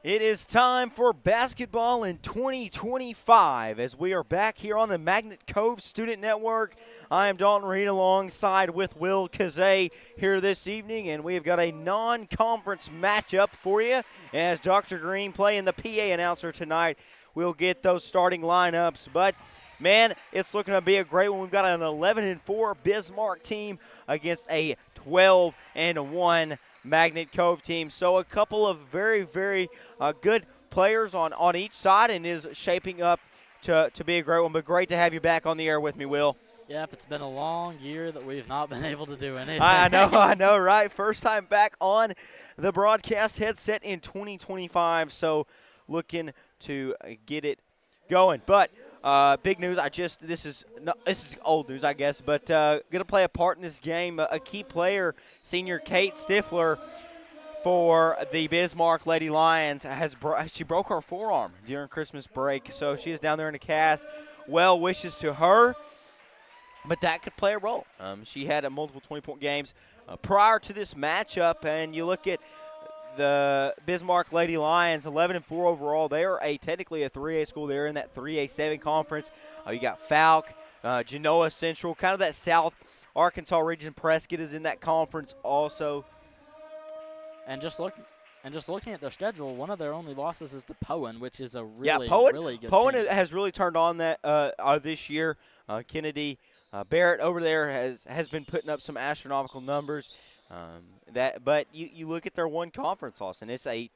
It is time for basketball in 2025 as we are back here on the Magnet Cove Student Network. I am Dalton Reed alongside with Will Kazay here this evening, and we have got a non-conference matchup for you as Dr. Green playing the PA announcer tonight. We'll get those starting lineups, but man, it's looking to be a great one. We've got an 11-4 Bismarck team against a 12-1 Magnet Cove team. So a couple of very, very good players on each side, and is shaping up to be a great one. But great to have you back on the air with me, Will. Yep, it's been a long year that we've not been able to do anything. I know, right? First time back on the broadcast headset in 2025, so looking to get it going. But big news, this is old news, I guess, but going to play a part in this game. A key player, senior Kate Stifler for the Bismarck Lady Lions, she broke her forearm during Christmas break, so she is down there in a cast. Well wishes to her, but that could play a role. She had a multiple 20-point games prior to this matchup, and you look at the Bismarck Lady Lions, 11-4 overall. They are technically a 3A school. They're in that 3A7 conference. You got Falk, Genoa Central, kind of that South Arkansas region. Prescott is in that conference also. And just looking at their schedule, one of their only losses is to Poen, which is a really good Poen team. has really turned on that this year. Kennedy Barrett over there has been putting up some astronomical numbers. But you look at their one conference loss, and it's a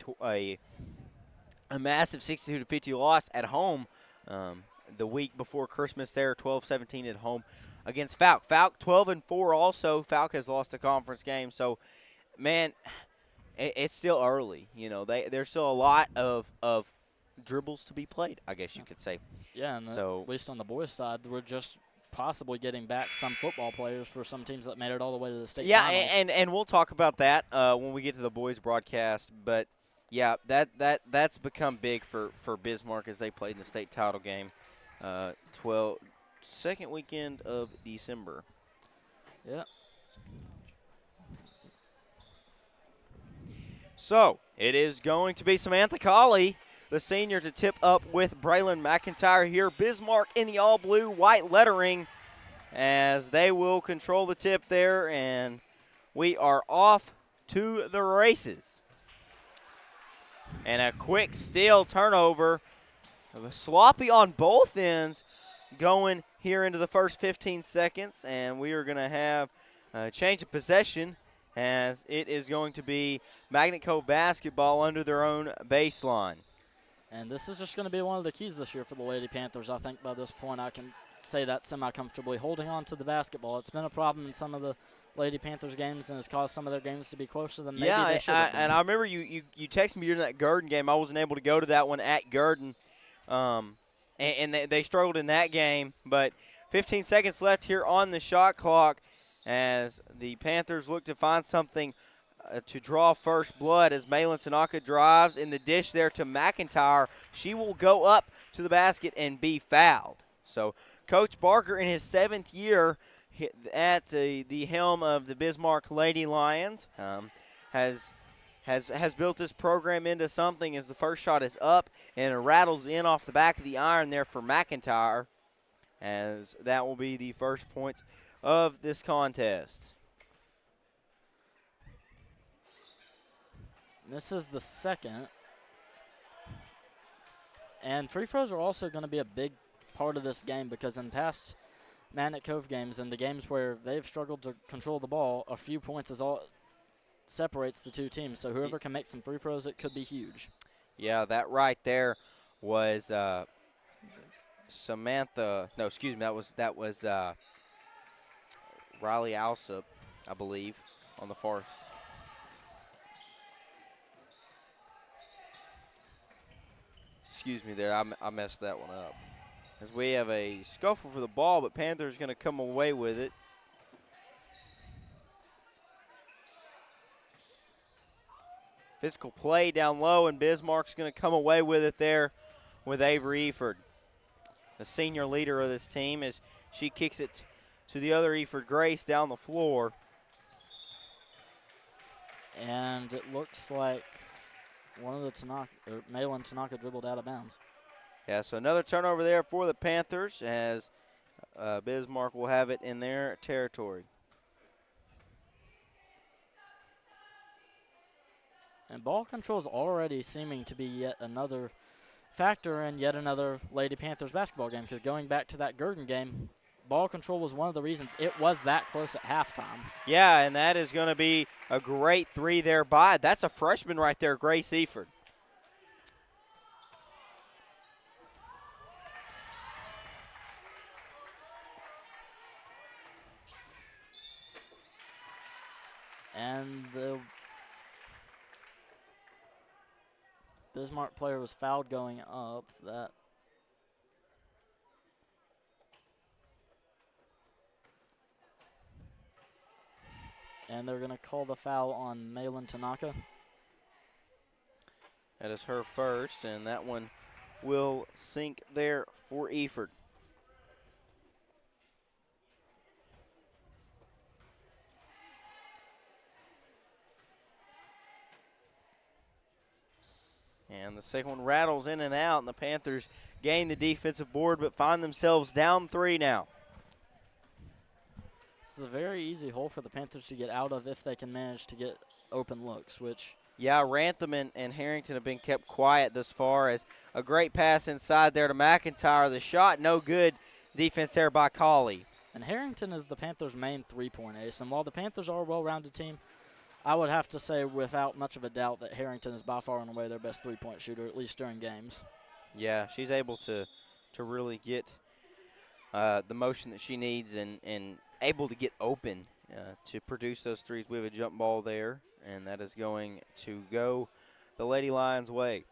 massive 62-50 loss at home the week before Christmas. There, 12-17 at home against Falk. Falk 12-4 also. Falk has lost a conference game, so man, it's still early. You know, there's still a lot of dribbles to be played, I guess you could say. Yeah, and at least on the boys' side, we're just possibly getting back some football players for some teams that made it all the way to the state finals. and we'll talk about that when we get to the boys' broadcast. But yeah, that's become big for Bismarck as they played in the state title game, second weekend of December. Yeah. So it is going to be Samantha Colley, the senior, to tip up with Braylon McIntyre here. Bismarck in the all-blue, white lettering, as they will control the tip there, and we are off to the races. And a quick steal turnover, sloppy on both ends, going here into the first 15 seconds, and we are going to have a change of possession, as it is going to be Magnet Cove basketball under their own baseline. And this is just going to be one of the keys this year for the Lady Panthers. I think by this point I can say that semi-comfortably. Holding on to the basketball. It's been a problem in some of the Lady Panthers games, and has caused some of their games to be closer than maybe they should have been. And I remember you texted me during that Gurdon game. I wasn't able to go to that one at Gurdon, and they struggled in that game. But 15 seconds left here on the shot clock as the Panthers look to find something to draw first blood, as Malin Tanaka drives in the dish there to McIntyre. She will go up to the basket and be fouled. So Coach Barker, in his 7th year at the helm of the Bismarck Lady Lions, has built this program into something, as the first shot is up and it rattles in off the back of the iron there for McIntyre, as that will be the first points of this contest. This is the second. And free throws are also going to be a big part of this game, because in past Magnet Cove games and the games where they've struggled to control the ball, a few points is all separates the two teams. So whoever can make some free throws, it could be huge. Yeah, that right there was Samantha. No, excuse me. That was Riley Alsop, I believe, on the far. Excuse me there, I messed that one up. As we have a scuffle for the ball, but Panthers going to come away with it. Physical play down low, and Bismarck's going to come away with it there with Avery Eford, the senior leader of this team, as she kicks it to the other Eford Grace down the floor. And it looks like one of the Malin Tanaka dribbled out of bounds. Yeah, so another turnover there for the Panthers as Bismarck will have it in their territory. And ball control is already seeming to be yet another factor in yet another Lady Panthers basketball game, because going back to that Gurdon game, ball control was one of the reasons it was that close at halftime. Yeah, and that is going to be a great three there by. That's a freshman right there, Grace Eford. And the Bismarck player was fouled going up. And they're going to call the foul on Malin Tanaka. That is her first, and that one will sink there for Eford. And the second one rattles in and out, and the Panthers gain the defensive board but find themselves down 3 now. This is a very easy hole for the Panthers to get out of if they can manage to get open looks, which... Yeah, Rantham and Harrington have been kept quiet thus far, as a great pass inside there to McIntyre. The shot, no good. Defense there by Colley. And Harrington is the Panthers' main three-point ace, and while the Panthers are a well-rounded team, I would have to say without much of a doubt that Harrington is by far and away their best three-point shooter, at least during games. Yeah, she's able to really get the motion that she needs and able to get open to produce those threes. We have a jump ball there, and that is going to go the Lady Lions' way.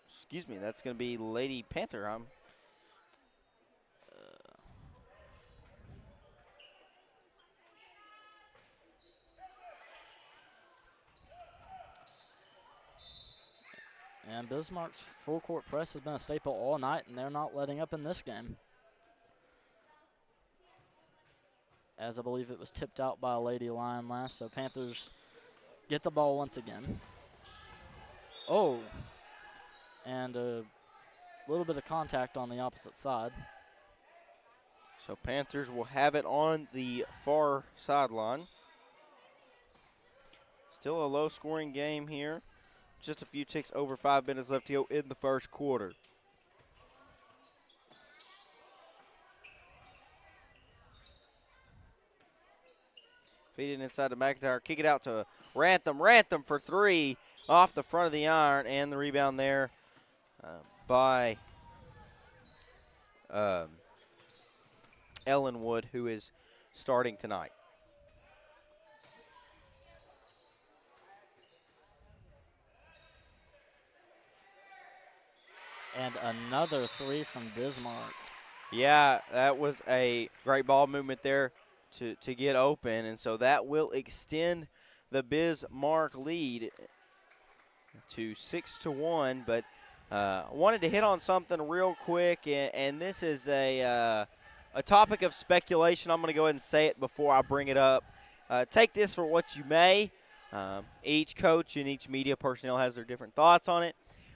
Excuse me, that's going to be Lady Panther. And Bismarck's full-court press has been a staple all night, and they're not letting up in this game. As I believe it was tipped out by a Lady Lion last, so Panthers get the ball once again. Oh, and a little bit of contact on the opposite side. So Panthers will have it on the far sideline. Still a low-scoring game here. Just a few ticks over 5 minutes left to go in the first quarter. Feed it inside to McIntyre. Kick it out to Rantham. Rantham for 3 off the front of the iron, and the rebound there by Ellen Wood, who is starting tonight. And another 3 from Bismarck. Yeah, that was a great ball movement there to get open, and so that will extend the Bismarck lead to 6-1. But I wanted to hit on something real quick, and this is a topic of speculation. I'm going to go ahead and say it before I bring it up. Take this for what you may. Each coach and each media personnel has their different thoughts on it.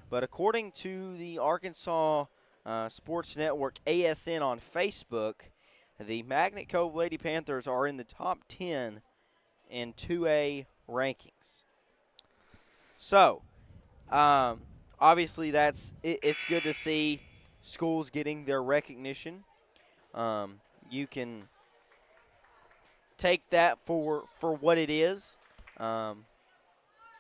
But according to the Arkansas Sports Network ASN on Facebook, the Magnet Cove Lady Panthers are in the top 10 in 2A rankings. So, obviously it's good to see schools getting their recognition. You can take that for what it is.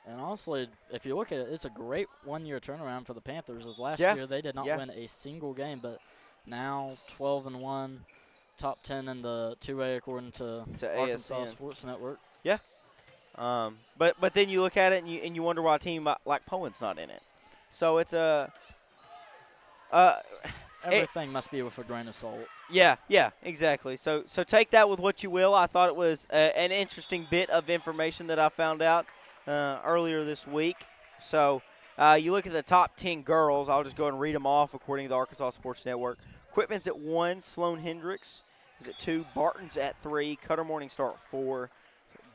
And honestly, if you look at it, it's a great one-year turnaround for the Panthers. As last Yeah. year, they did not win a single game, but now 12-1, top 10 in the 2A according to Arkansas ASN. Sports Network. Yeah. But then you look at it and you wonder why a team like Poland's not in it. So it's a everything must be with a grain of salt. Yeah, exactly. So take that with what you will. I thought it was an interesting bit of information that I found out earlier this week. So you look at the top 10 girls. I'll just go and read them off according to the Arkansas Sports Network. Quitman's at 1. Sloan Hendricks is at 2. Barton's at 3. Cutter Morningstar at 4.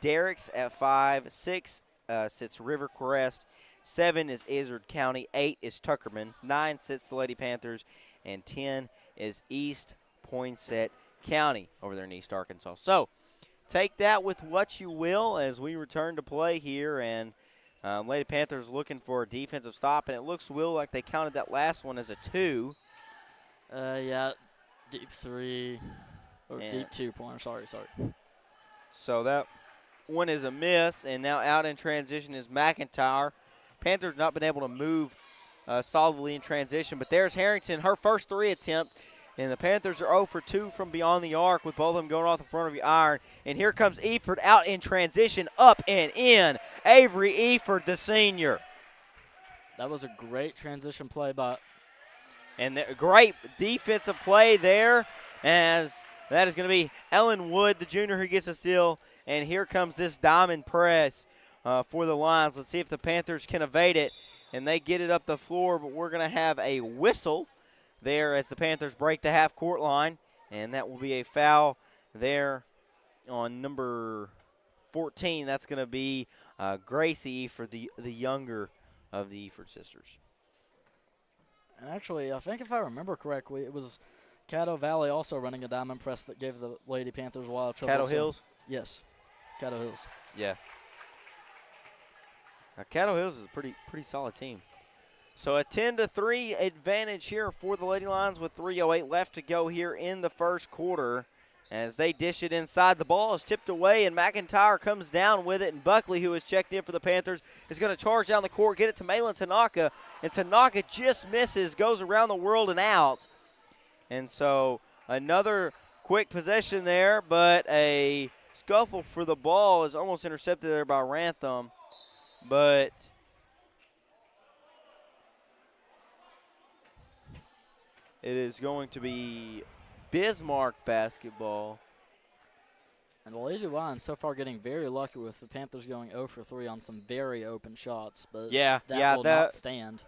Derricks at 5. 6 sits Rivercrest. 7 is Izard County. 8 is Tuckerman. 9 sits the Lady Panthers. And 10 is East Poinsett County over there in East Arkansas. So take that with what you will as we return to play here. And Lady Panthers looking for a defensive stop. And it looks, Will, like they counted that last one as a 2. Yeah, deep 3 or deep 2-pointer. Sorry. So that one is a miss. And now out in transition is McIntyre. Panthers not been able to move solidly in transition. But there's Harrington, her first 3 attempt. And the Panthers are 0 for 2 from beyond the arc with both of them going off the front of the iron. And here comes Eford out in transition, up and in. Avery Eford, the senior. That was a great transition play by. And great defensive play there as that is going to be Ellen Wood, the junior, who gets a steal. And here comes this diamond press for the Lions. Let's see if the Panthers can evade it. And they get it up the floor, but we're going to have a whistle there as the Panthers break the half-court line. And that will be a foul there on number 14. That's going to be Gracie for the younger of the Eford sisters. And actually, I think if I remember correctly, it was Caddo Valley also running a diamond press that gave the Lady Panthers a lot of trouble. Caddo Hills? Yes, Caddo Hills. Yeah. Now, Caddo Hills is a pretty solid team. So a 10-3 advantage here for the Lady Lions with 3:08 left to go here in the first quarter. As they dish it inside, the ball is tipped away, and McIntyre comes down with it. And Buckley, who has checked in for the Panthers, is going to charge down the court, get it to Malin Tanaka. And Tanaka just misses, goes around the world and out. And so another quick possession there, but a scuffle for the ball is almost intercepted there by Rantham. But it is going to be Bismarck basketball. And the Lady Lions so far getting very lucky with the Panthers going 0 for 3 on some very open shots. But that will not stand.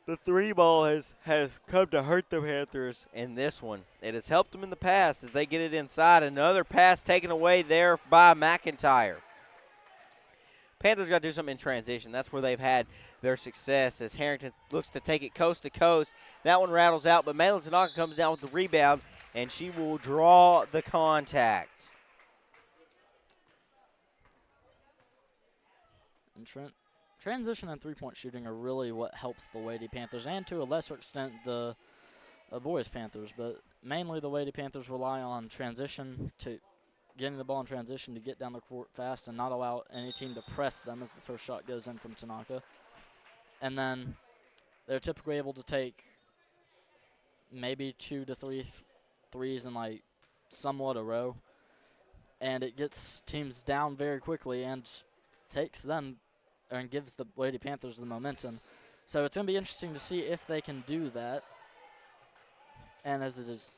The 3 ball has come to hurt the Panthers in this one. It has helped them in the past as they get it inside. Another pass taken away there by McIntyre. Panthers got to do something in transition. That's where they've had their success as Harrington looks to take it coast to coast. That one rattles out, but Malin Tanaka comes down with the rebound, and she will draw the contact. And transition and three-point shooting are really what helps the Lady Panthers, and to a lesser extent the boys Panthers. But mainly the Lady Panthers rely on transition, to getting the ball in transition to get down the court fast and not allow any team to press them as the first shot goes in from Tanaka. And then they're typically able to take maybe 2 to 3 threes in like somewhat a row. And it gets teams down very quickly and takes them and gives the Lady Panthers the momentum. So it's going to be interesting to see if they can do that. And as it is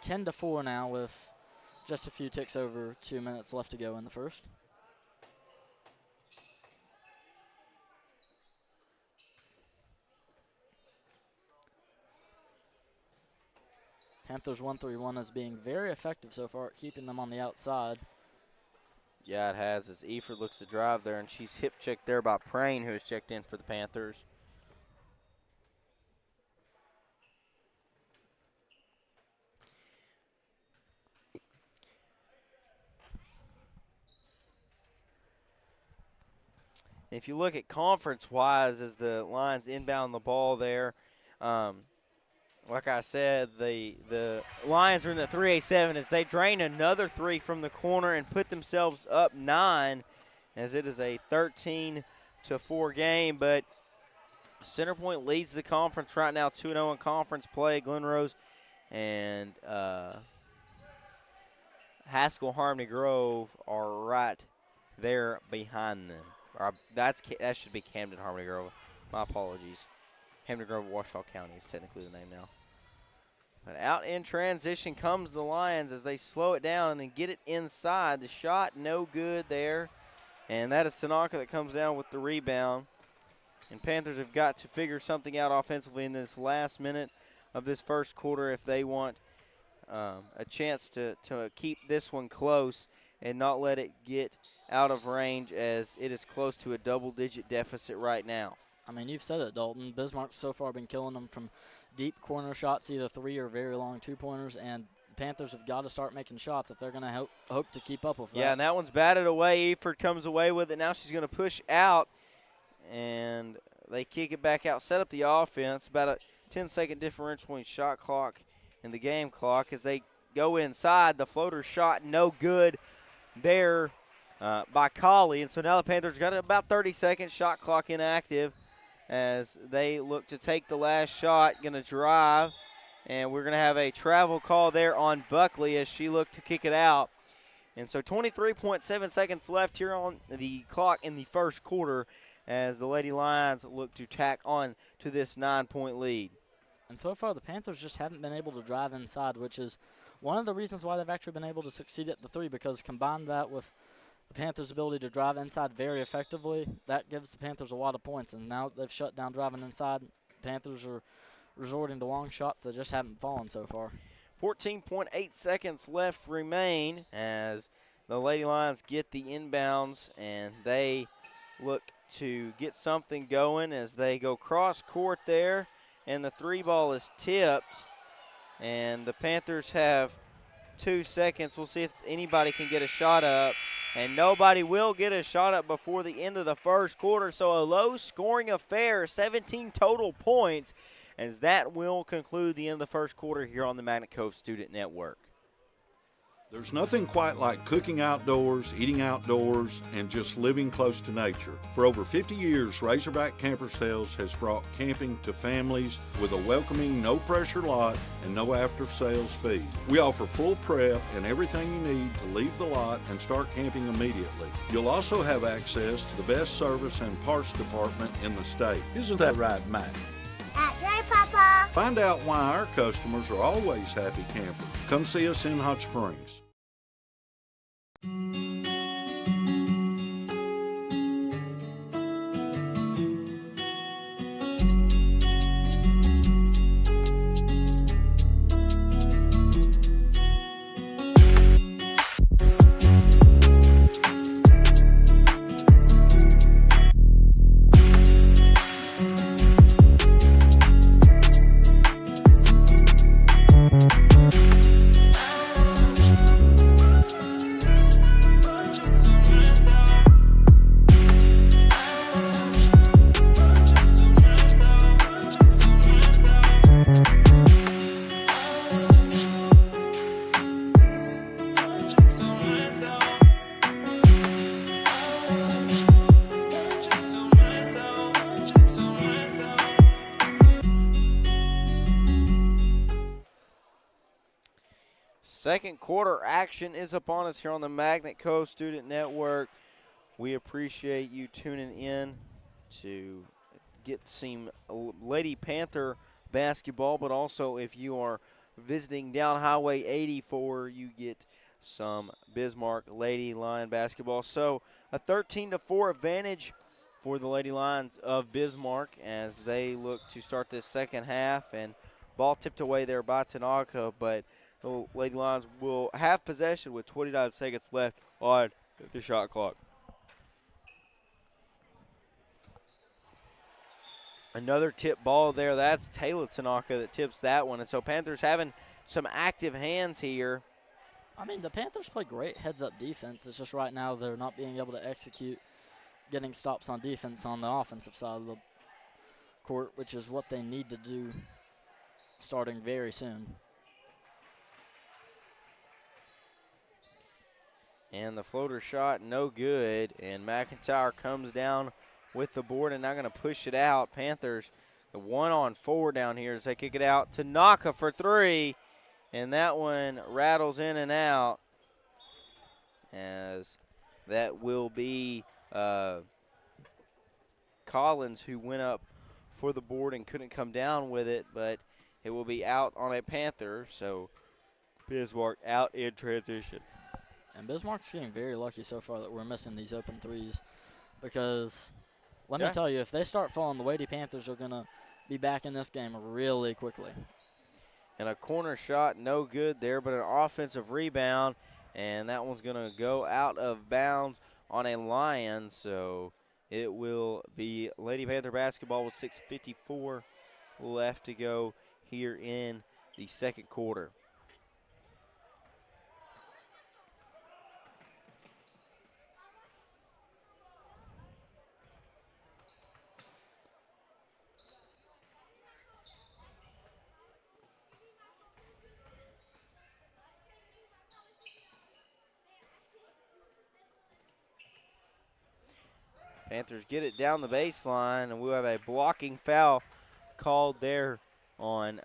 10-4 now with just a few ticks over 2 minutes left to go in the first. Panthers 1-3-1 is being very effective so far at keeping them on the outside. Yeah, it has, as Eford looks to drive there, and she's hip checked there by Prain, who has checked in for the Panthers. If you look at conference-wise, as the Lions inbound the ball there, like I said, the Lions are in the 3-8-7 as they drain another 3 from the corner and put themselves up 9, as it is a 13-4 game. But Centerpoint leads the conference right now, 2-0 in conference play. Glen Rose and Haskell Harmony Grove are right there behind them. That should be Camden Harmony Grove. My apologies. Hamden Grove, Washoe County is technically the name now. But out in transition comes the Lions as they slow it down and then get it inside. The shot no good there. And that is Tanaka that comes down with the rebound. And Panthers have got to figure something out offensively in this last minute of this first quarter if they want a chance to keep this one close. and not let it get out of range, as it is close to a double-digit deficit right now. I mean, you've said it, Dalton. Bismarck's so far been killing them from deep corner shots, either 3 or very long 2-pointers, and Panthers have got to start making shots if they're going to hope to keep up with that. Yeah, and that one's batted away. Eford comes away with it. Now she's going to push out, and they kick it back out, set up the offense. About a 10-second differential between shot clock and the game clock as they go inside. The floater shot no good there by Colley, and so now the Panthers got about 30 seconds, shot clock inactive as they look to take the last shot, going to drive. And we're going to have a travel call there on Buckley as she looked to kick it out. And so 23.7 seconds left here on the clock in the first quarter as the Lady Lions look to tack on to this 9-point lead. And so far the Panthers just haven't been able to drive inside, which is one of the reasons why they've actually been able to succeed at the 3, because combine that with the Panthers' ability to drive inside very effectively, that gives the Panthers a lot of points. And now they've shut down driving inside. The Panthers are resorting to long shots that just haven't fallen so far. 14.8 seconds left remain as the Lady Lions get the inbounds, and they look to get something going as they go cross court there, and the 3 ball is tipped, and the Panthers have 2 seconds. We'll see if anybody can get a shot up, and nobody will get a shot up before the end of the first quarter. So a low-scoring affair, 17 total points, as that will conclude the end of the first quarter here on the Magnet Cove Student Network. There's nothing quite like cooking outdoors, eating outdoors, and just living close to nature. For over 50 years, Razorback Camper Sales has brought camping to families with a welcoming, no-pressure lot and no after-sales fee. We offer full prep and everything you need to leave the lot and start camping immediately. You'll also have access to the best service and parts department in the state. Isn't that right, Matt? That's right, Papa. Find out why our customers are always happy campers. Come see us in Hot Springs. Second quarter action is upon us here on the Magnet Cove Student Network. We appreciate you tuning in to get some Lady Panther basketball, but also if you are visiting down Highway 84, you get some Bismarck Lady Lion basketball. So a 13-4 advantage for the Lady Lions of Bismarck as they look to start this second half, and ball tipped away there by Tanaka, but the Lady Lions will have possession with 29 seconds left on the shot clock. Another tip ball there. That's Taylor Tanaka that tips that one. And so Panthers having some active hands here. I mean, the Panthers play great heads-up defense. It's just right now they're not being able to execute getting stops on defense on the offensive side of the court, which is what they need to do starting very soon. And the floater shot, no good. And McIntyre comes down with the board and now going to push it out. Panthers, the 1-on-4 down here as they kick it out. Tanaka for 3. And that one rattles in and out as that will be Collins, who went up for the board and couldn't come down with it, but it will be out on a Panther. So Bismarck out in transition. And Bismarck's getting very lucky so far that we're missing these open threes, because let me tell you, if they start falling, the Lady Panthers are going to be back in this game really quickly. And a corner shot, no good there, but an offensive rebound. And that one's going to go out of bounds on a Lion, so it will be Lady Panther basketball with 6:54 left to go here in the second quarter. Panthers get it down the baseline, and we'll have a blocking foul called there on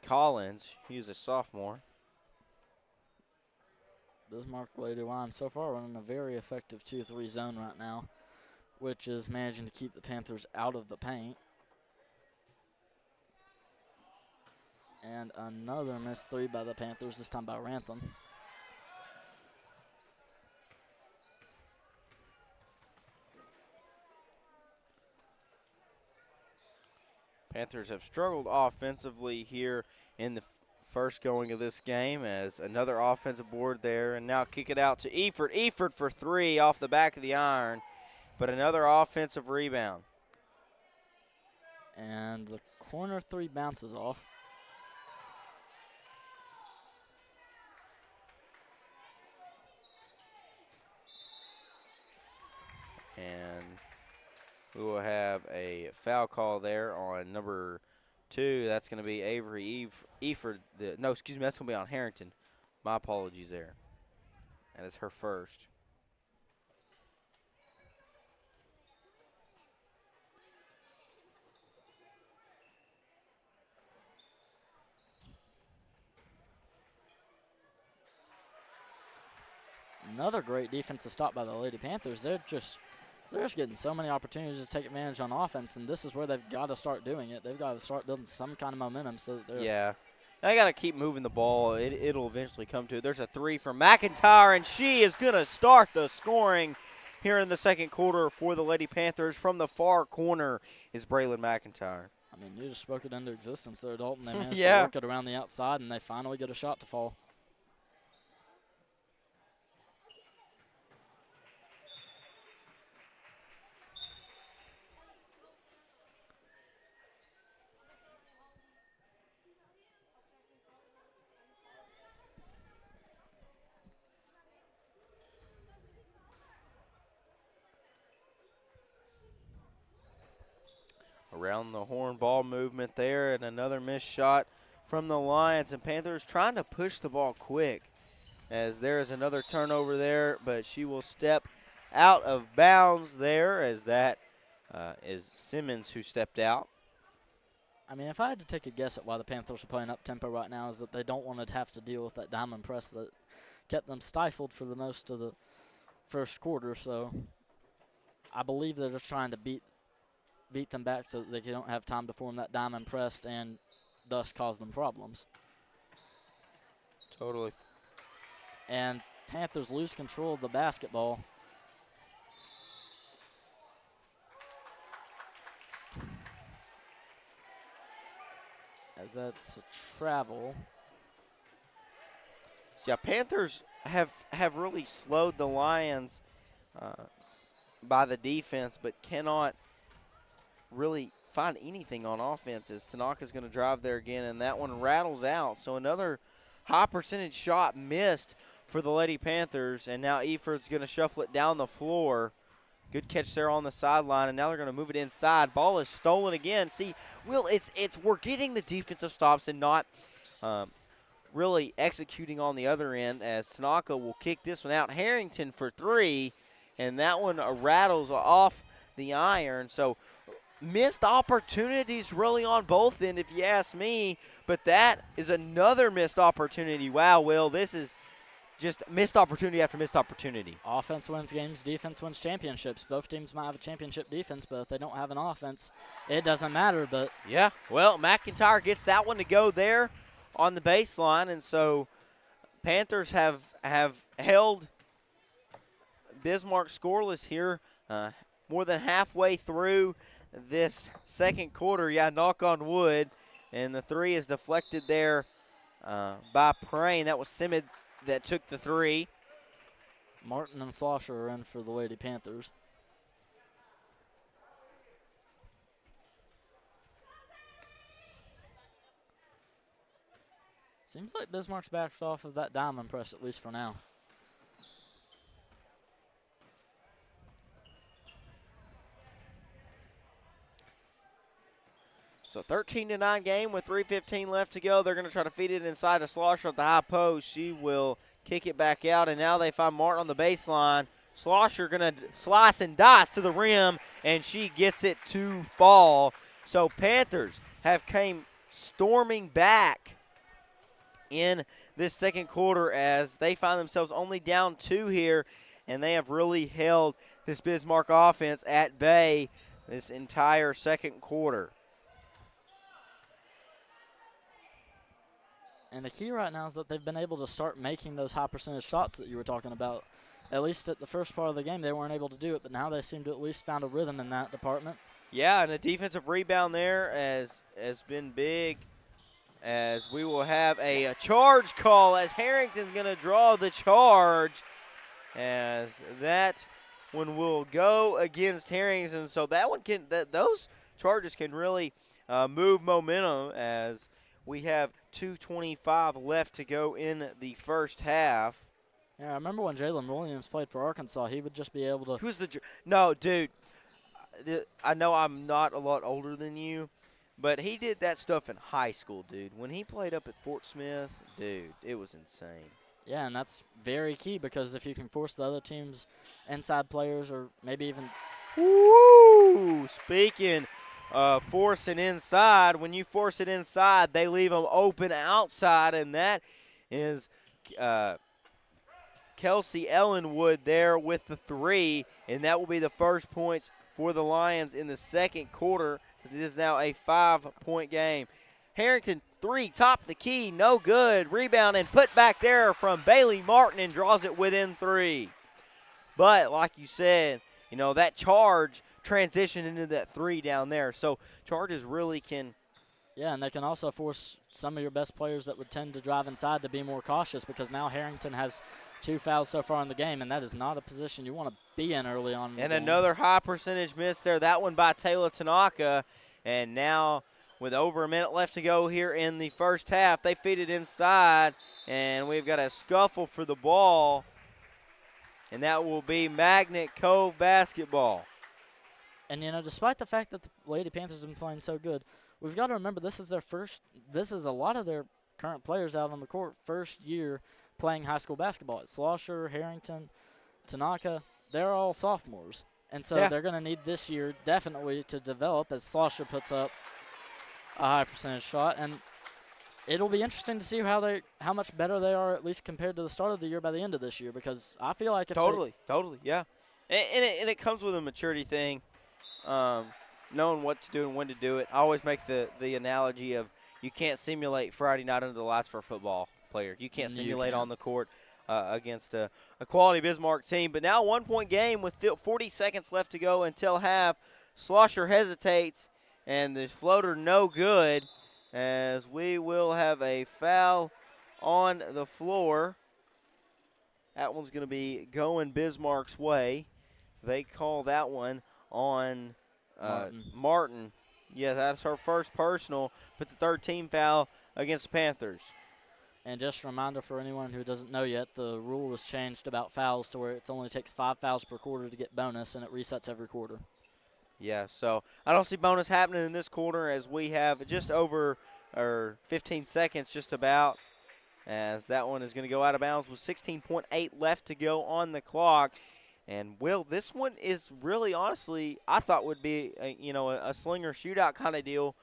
Collins. He's a sophomore. Bismarck Lady Lions so far running a very effective 2-3 zone right now, which is managing to keep the Panthers out of the paint. And another missed three by the Panthers, this time by Rantham. Panthers have struggled offensively here in the first going of this game, as another offensive board there, and now kick it out to Eford. Eford for three off the back of the iron, but another offensive rebound. And the corner three bounces off. And we will have a foul call there on number 2. That's going to be Avery Eford. No, excuse me, that's going to be on Harrington. My apologies there. That is her first. Another great defensive stop by the Lady Panthers. They're just getting so many opportunities to take advantage on offense, and this is where they've got to start doing it. They've got to start building some kind of momentum. So that yeah, I got to keep moving the ball. It'll eventually come to it. There's a three from McIntyre, and she is going to start the scoring here in the second quarter for the Lady Panthers. From the far corner is Braylon McIntyre. I mean, you just spoke it into existence there, Dalton. They managed Yeah. to work it around the outside, and they finally get a shot to fall. Around the horn ball movement there, and another missed shot from the Lions. And Panthers trying to push the ball quick, as there is another turnover there, but she will step out of bounds there, as that is Simmons who stepped out. I mean, if I had to take a guess at why the Panthers are playing up tempo right now, is that they don't want to have to deal with that diamond press that kept them stifled for the most of the first quarter. So I believe they're just trying to beat them back so that they don't have time to form that diamond press and thus cause them problems. Totally. And Panthers lose control of the basketball. As that's a travel. Yeah, Panthers have really slowed the Lions by the defense, but cannot really find anything on offense, as Tanaka's going to drive there again, and that one rattles out. So another high percentage shot missed for the Lady Panthers, and now Eford's going to shuffle it down the floor. Good catch there on the sideline, and now they're going to move it inside. Ball is stolen again. See, Will, we're getting the defensive stops and not really executing on the other end, as Tanaka will kick this one out. Harrington for three, and that one rattles off the iron. So missed opportunities really on both ends, if you ask me, but that is another missed opportunity. Wow, Will, this is just missed opportunity after missed opportunity. Offense wins games, defense wins championships. Both teams might have a championship defense, but if they don't have an offense, it doesn't matter. But yeah, well, McIntyre gets that one to go there on the baseline, and so Panthers have held Bismarck scoreless here more than halfway through this second quarter. Yeah, knock on wood, and the three is deflected there by Prane. That was that took the three. Martin and Slosher are in for the Lady Panthers. Seems like Bismarck's backed off of that diamond press, at least for now. So 13-9 game with 3:15 left to go. They're going to try to feed it inside to Slosher at the high post. She will kick it back out, and now they find Martin on the baseline. Slosher going to slice and dice to the rim, and she gets it to fall. So Panthers have came storming back in this second quarter as they find themselves only down 2 here, and they have really held this Bismarck offense at bay this entire second quarter. And the key right now is that they've been able to start making those high percentage shots that you were talking about. At least at the first part of the game, they weren't able to do it, but now they seem to at least found a rhythm in that department. Yeah, and the defensive rebound there has been big, as we will have a charge call as Harrington's going to draw the charge, as that one will go against Harrington. So that one those charges can really move momentum, as we have 2:25 left to go in the first half. Yeah, I remember when Jalen Williams played for Arkansas, he would just be able to. Who's no, dude. I know I'm not a lot older than you, but he did that stuff in high school, dude. When he played up at Fort Smith, dude, it was insane. Yeah, and that's very key, because if you can force the other team's inside players, or maybe even. Woo! Speaking of forcing inside, when you force it inside, they leave them open outside, and that is Kelsey Ellenwood there with the 3, and that will be the first points for the Lions in the second quarter. It is now a 5-point game. Harrington, 3, top of the key, no good. Rebound and put back there from Bailey Martin, and draws it within 3. But like you said, you know, that charge transitioned into that 3 down there. So charges really can. Yeah, and they can also force some of your best players that would tend to drive inside to be more cautious, because now Harrington has 2 fouls so far in the game, and that is not a position you want to be in early on. And another high percentage miss there, that one by Taylor Tanaka. And now with over a minute left to go here in the first half, they feed it inside, and we've got a scuffle for the ball, and that will be Magnet Cove basketball. And, you know, despite the fact that the Lady Panthers have been playing so good, we've got to remember this is a lot of their current players out on the court first year playing high school basketball. It's Slosher, Harrington, Tanaka, they're all sophomores. And so they're going to need this year definitely to develop, as Slosher puts up a high percentage shot. And it'll be interesting to see how much better they are, at least compared to the start of the year, by the end of this year, because I feel like if Totally, yeah. And it comes with a maturity thing, knowing what to do and when to do it. I always make the analogy of you can't simulate Friday night under the lights for a football player. You can't simulate on the court against a quality Bismarck team. But now 1-point game with 40 seconds left to go until half. Slosher hesitates, and the floater no good, as we will have a foul on the floor. That one's going to be going Bismarck's way. They call that one on Martin. Yeah, that's her first personal, but the third team foul against the Panthers. And just a reminder for anyone who doesn't know yet, the rule was changed about fouls to where it only takes 5 fouls per quarter to get bonus, and it resets every quarter. Yeah, so I don't see bonus happening in this quarter, as we have just over 15 seconds just about, as that one is going to go out of bounds with 16.8 left to go on the clock. And, Will, this one is really, honestly, I thought would be a slinger shootout kind of deal,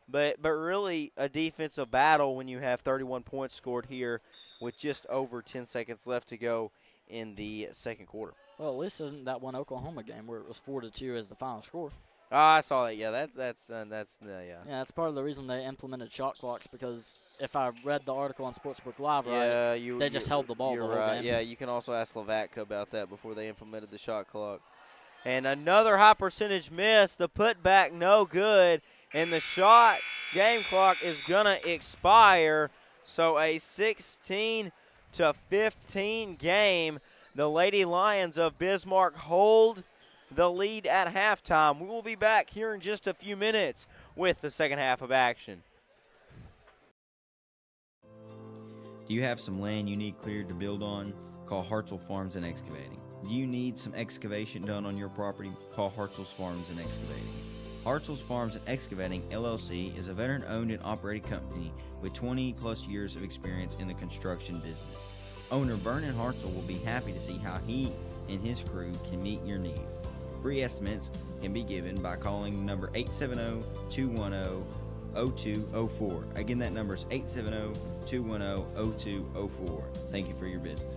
but really a defensive battle when you have 31 points scored here with just over 10 seconds left to go in the second quarter. Well, at least isn't that one Oklahoma game where it was 4-2 as the final score. Oh, I saw that. Yeah, that's yeah. Yeah, that's part of the reason they implemented shot clocks, because if I read the article on Sportsbook Live right, they just held the ball the whole game. Yeah, you can also ask Lavatka about that before they implemented the shot clock. And another high percentage miss. The putback no good, and the shot game clock is gonna expire. So a 16 15 game. The Lady Lions of Bismarck hold the lead at halftime. We will be back here in just a few minutes with the second half of action. Do you have some land you need cleared to build on? Call Hartzell Farms and Excavating. Do you need some excavation done on your property? Call Hartzell's Farms and Excavating. Hartzell's Farms and Excavating, LLC, is a veteran-owned and operated company with 20-plus years of experience in the construction business. Owner Vernon Hartzell will be happy to see how he and his crew can meet your needs. Free estimates can be given by calling number 870-210-0204. Again, that number is 870-210-0204. Thank you for your business.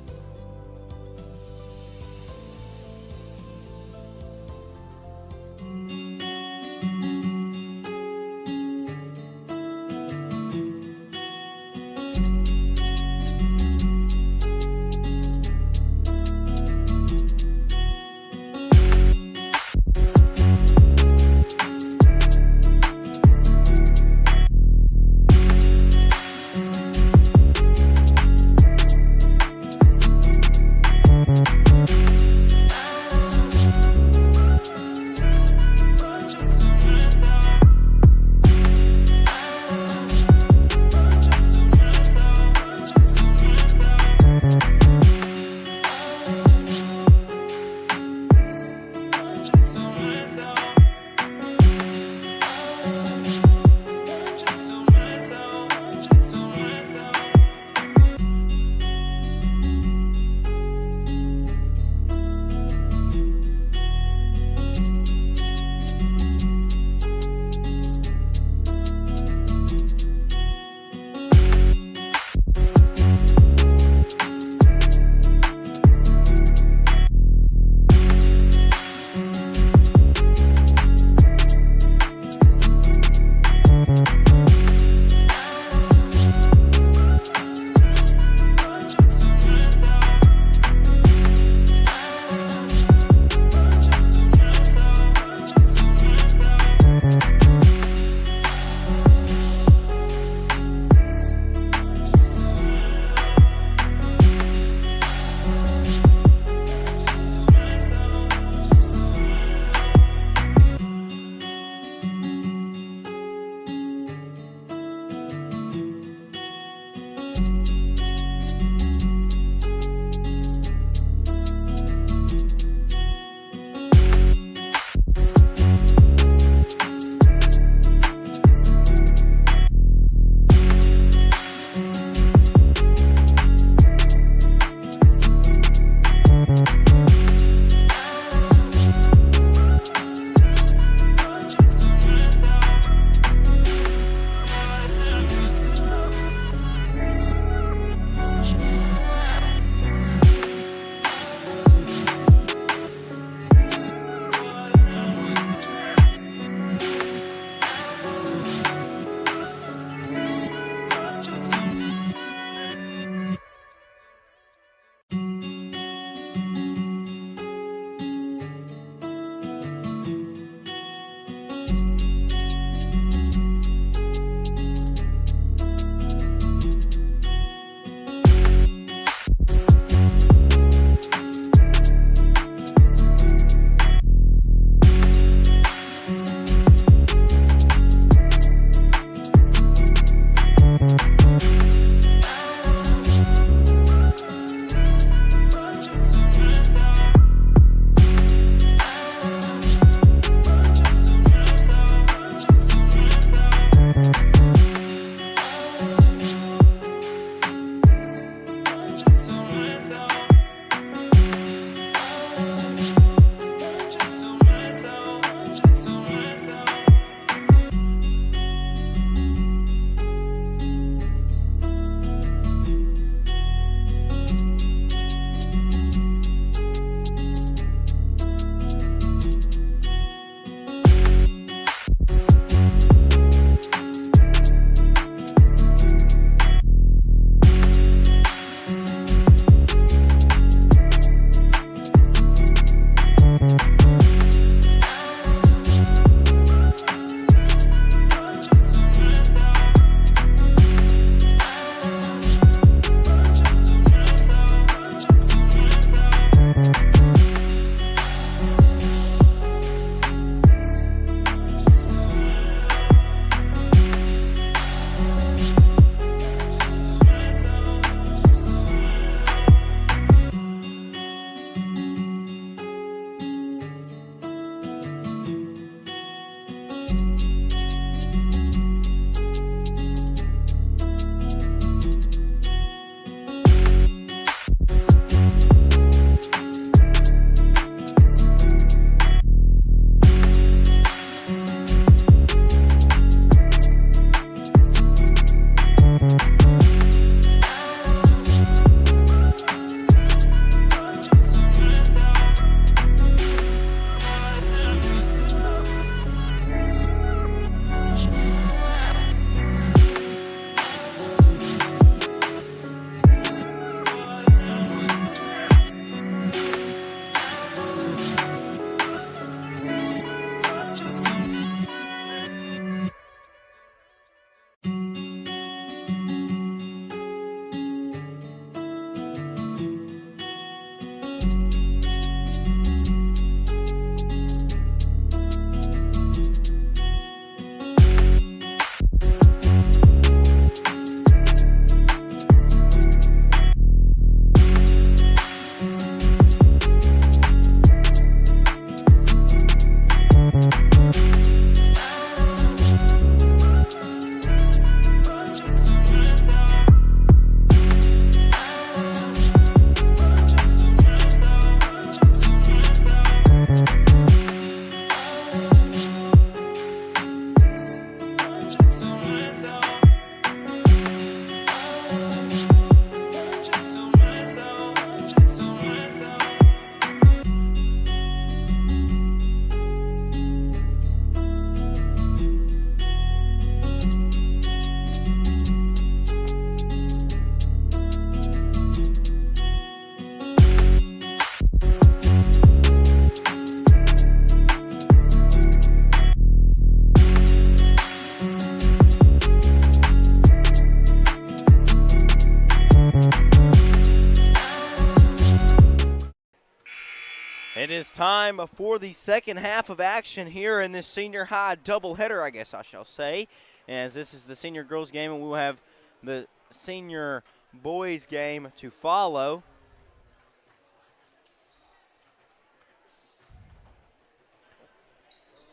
is time for the second half of action here in this senior high doubleheader, I guess I shall say, as this is the senior girls game and we will have the senior boys game to follow.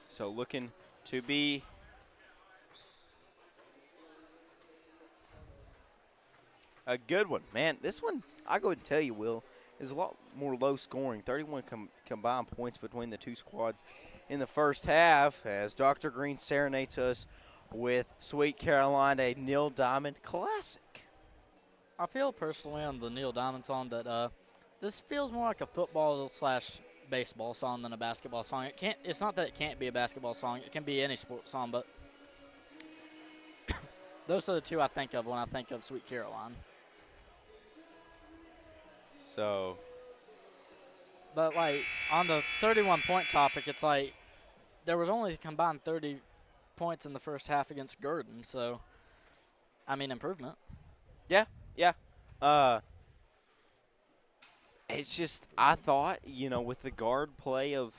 So looking to be a good one. Man, this one, I'll go ahead and tell you, Will, is a lot more low scoring. 31 combined points between the two squads in the first half as Dr. Green serenades us with Sweet Caroline, a Neil Diamond classic. I feel personally on the Neil Diamond song that this feels more like a football / baseball song than a basketball song. It's not that it can't be a basketball song. It can be any sports song, but those are the two I think of when I think of Sweet Caroline. So, but like on the 31-point topic, it's like there was only combined 30 points in the first half against Gurdon, so I mean improvement. yeah. It's just, I thought, with the guard play of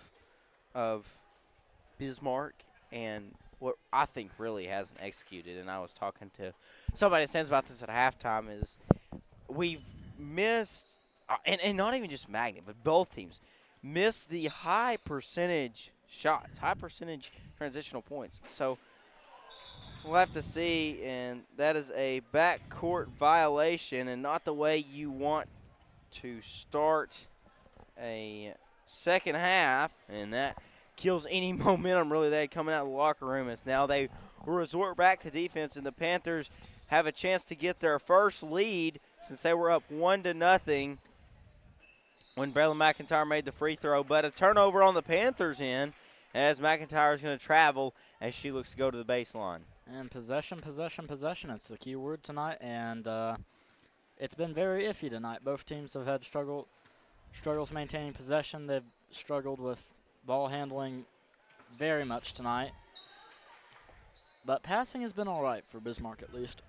Bismarck and what I think really hasn't executed, and I was talking to somebody that says about this at halftime, is we've missed, and not even just Magnet, but both teams, missed the high percentage shots, high percentage transitional points. So we'll have to see, and that is a backcourt violation and not the way you want to start a second half, and that kills any momentum really they had coming out of the locker room, as now they will resort back to defense, and the Panthers have a chance to get their first lead since they were up 1-0 when Braylon McIntyre made the free throw. But a turnover on the Panthers' end as McIntyre is going to travel as she looks to go to the baseline. And possession. It's the key word tonight, and it's been very iffy tonight. Both teams have had struggles maintaining possession. They've struggled with ball handling very much tonight. But passing has been all right for Bismarck at least.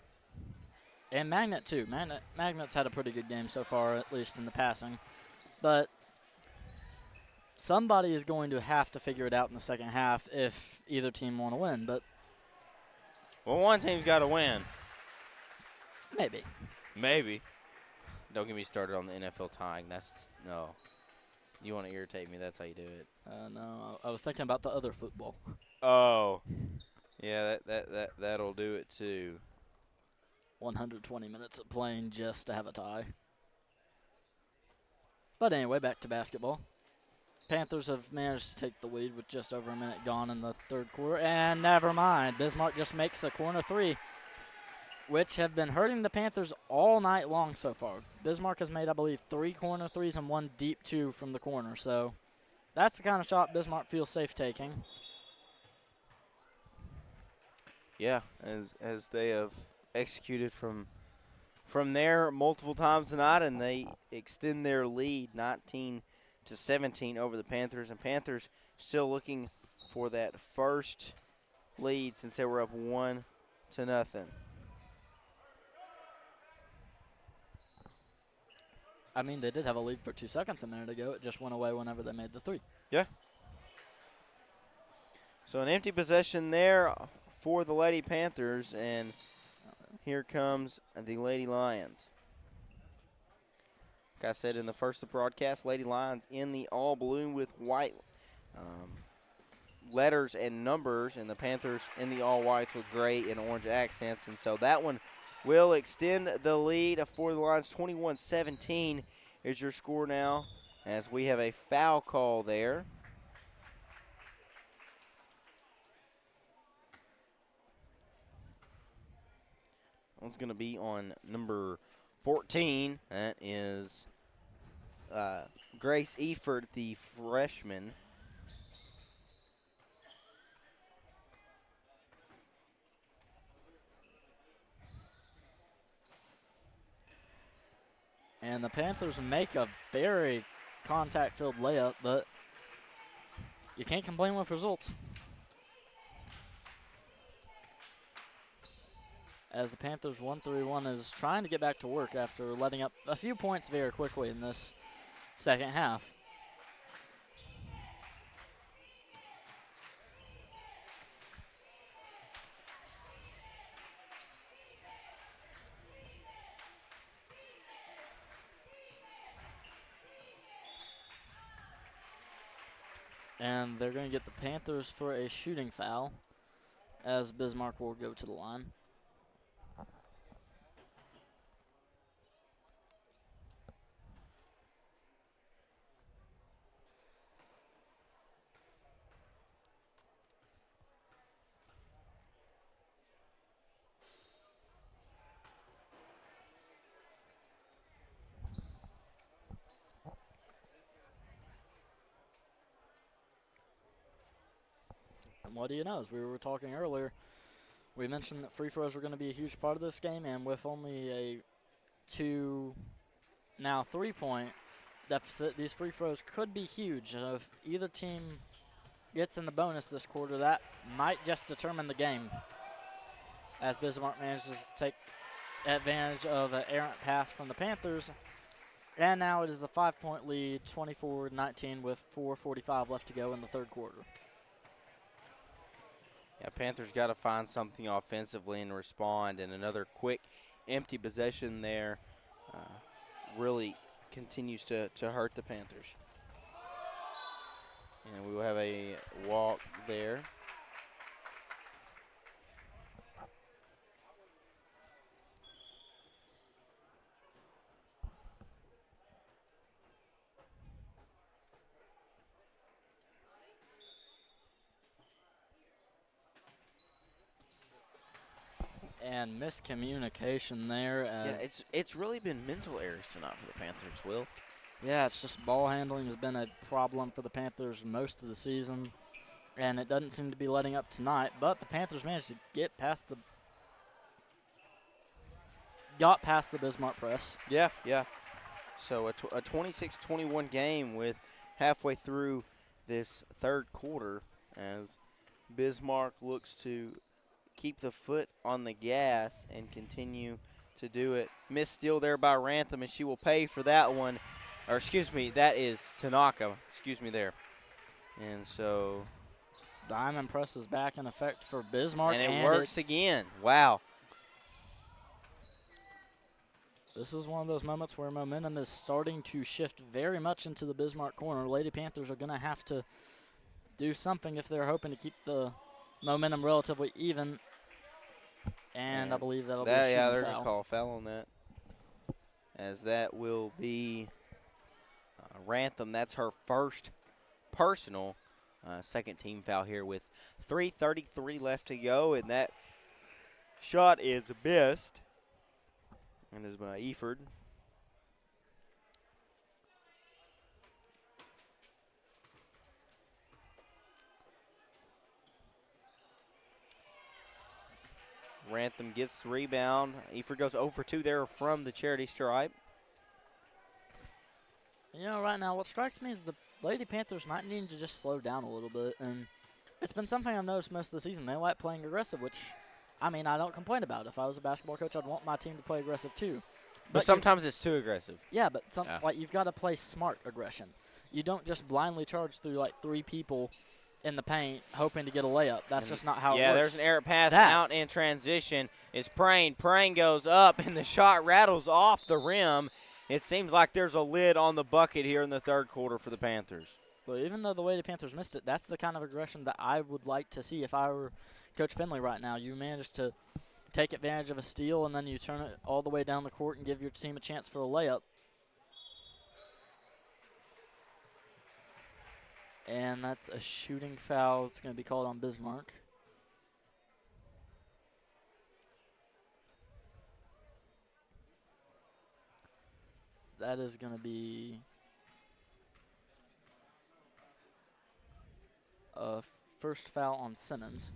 And Magnet too. Magnet's had a pretty good game so far, at least in the passing. But somebody is going to have to figure it out in the second half if either team want to win. But well, one team's got to win. Maybe. Don't get me started on the NFL tying. No. You want to irritate me, that's how you do it. No, I was thinking about the other football. Oh. Yeah, that'll do it too. 120 minutes of playing just to have a tie. But anyway, back to basketball. Panthers have managed to take the lead with just over a minute gone in the third quarter. And never mind, Bismarck just makes the corner three, which have been hurting the Panthers all night long so far. Bismarck has made, I believe, 3 corner threes and 1 deep 2 from the corner. So that's the kind of shot Bismarck feels safe taking. Yeah, as they have executed from there multiple times tonight, and they extend their lead 19-17 over the Panthers. And Panthers still looking for that first lead since they were up 1-0. I mean, they did have a lead for 2 seconds a minute ago. It just went away whenever they made the 3. Yeah. So an empty possession there for the Lady Panthers, and here comes the Lady Lions. Like I said in the first broadcast, Lady Lions in the all blue with white letters and numbers, and the Panthers in the all whites with gray and orange accents. And so that one will extend the lead for the Lions. 21-17 is your score now, as we have a foul call there. One's going to be on number 14. That is Grace Eford, the freshman. And the Panthers make a very contact-filled layup, but you can't complain with results. As the Panthers 1-3-1 is trying to get back to work after letting up a few points very quickly in this second half. And they're going to get the Panthers for a shooting foul as Bismarck will go to the line. And what do you know? As we were talking earlier, we mentioned that free throws were going to be a huge part of this game, and with only a 3-point deficit, these free throws could be huge. If either team gets in the bonus this quarter, that might just determine the game, as Bismarck manages to take advantage of an errant pass from the Panthers. And now it is a 5-point lead, 24-19, with 4:45 left to go in the third quarter. Yeah, Panthers got to find something offensively and respond, and another quick empty possession there really continues to hurt the Panthers. And we will have a walk there. And miscommunication there. As Yeah, it's really been mental errors tonight for the Panthers, Will. Yeah, it's just ball handling has been a problem for the Panthers most of the season, and it doesn't seem to be letting up tonight. But the Panthers managed to got past the Bismarck press. Yeah, yeah. So a 26-21 game with halfway through this third quarter as Bismarck looks to keep the foot on the gas and continue to do it. Missed steal there by Rantham, and she will pay for that one. Or, excuse me, that is Tanaka. Excuse me there. And so. Diamond press is back in effect for Bismarck. And it works again. Wow. This is one of those moments where momentum is starting to shift very much into the Bismarck corner. Lady Panthers are going to have to do something if they're hoping to keep the momentum relatively even. And I believe that'll be a shooting yeah, they're foul. going to call a foul on that. As that will be Rantham. That's her first personal second team foul here with 3:33 left to go. And that shot is missed. And is by Eford. Rantham gets the rebound. Eford goes 0 for 2 there from the charity stripe. You know, right now, what strikes me is the Lady Panthers might need to just slow down a little bit. And it's been something I've noticed most of the season. They like playing aggressive, which, I mean, I don't complain about. If I was a basketball coach, I'd want my team to play aggressive too. But sometimes it's too aggressive. Yeah, but like you've got to play smart aggression. You don't just blindly charge through like 3 people in the paint hoping to get a layup. That's just not how it works. Yeah, there's an errant pass out in transition. It's Praying. Praying goes up, and the shot rattles off the rim. It seems like there's a lid on the bucket here in the third quarter for the Panthers. But even though the way the Panthers missed it, that's the kind of aggression that I would like to see if I were Coach Finley right now. You managed to take advantage of a steal, and then you turn it all the way down the court and give your team a chance for a layup. And that's a shooting foul. It's going to be called on Bismarck. So that is going to be a first foul on Simmons.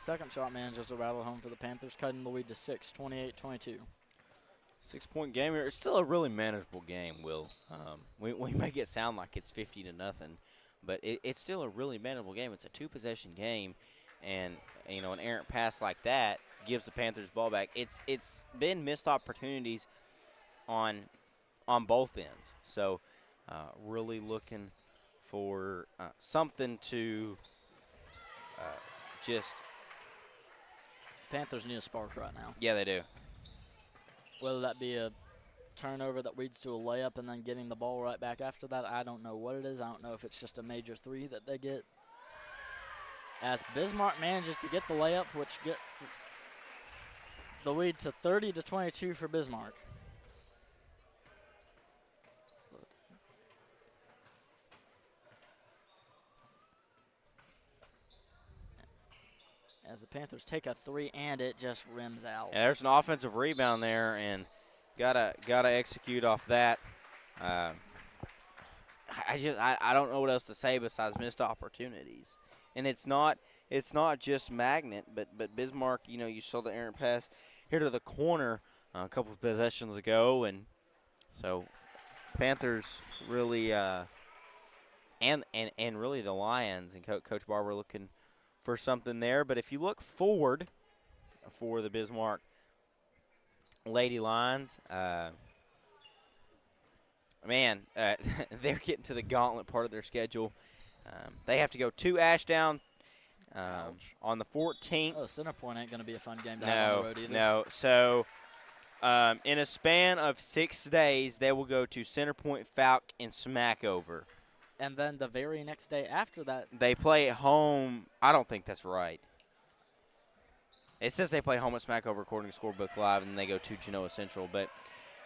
Second shot manages to rattle home for the Panthers, cutting the lead to 6, 28-22. 6-point game here. It's still a really manageable game, Will. We make it sound like it's 50-0, but it's still a really manageable game. It's a 2-possession game, and you know an errant pass like that gives the Panthers ball back. It's been missed opportunities on both ends. So really looking for something to just. Panthers need a spark right now. Yeah, they do. Whether that be a turnover that leads to a layup and then getting the ball right back after that, I don't know what it is. I don't know if it's just a major three that they get. As Bismarck manages to get the layup, which gets the lead to 30-22 for Bismarck. As the Panthers take a three and it just rims out. Yeah, there's an offensive rebound there, and gotta execute off that. I don't know what else to say besides missed opportunities. And it's not just Magnet, but Bismarck. You saw the errant pass here to the corner a couple of possessions ago, and so Panthers really and really the Lions and Coach Barber looking for something there. But if you look forward for the Bismarck Lady Lions, they're getting to the gauntlet part of their schedule. They have to go to Ashdown on the 14th. Oh, Center Point ain't going to be a fun game to have on the road either. No. So in a span of 6 days, they will go to Center Point, Falk, and Smackover. And then the very next day after that, they play at home. I don't think that's right. It says they play home at Smackover according to Scorebook Live, and they go to Genoa Central. But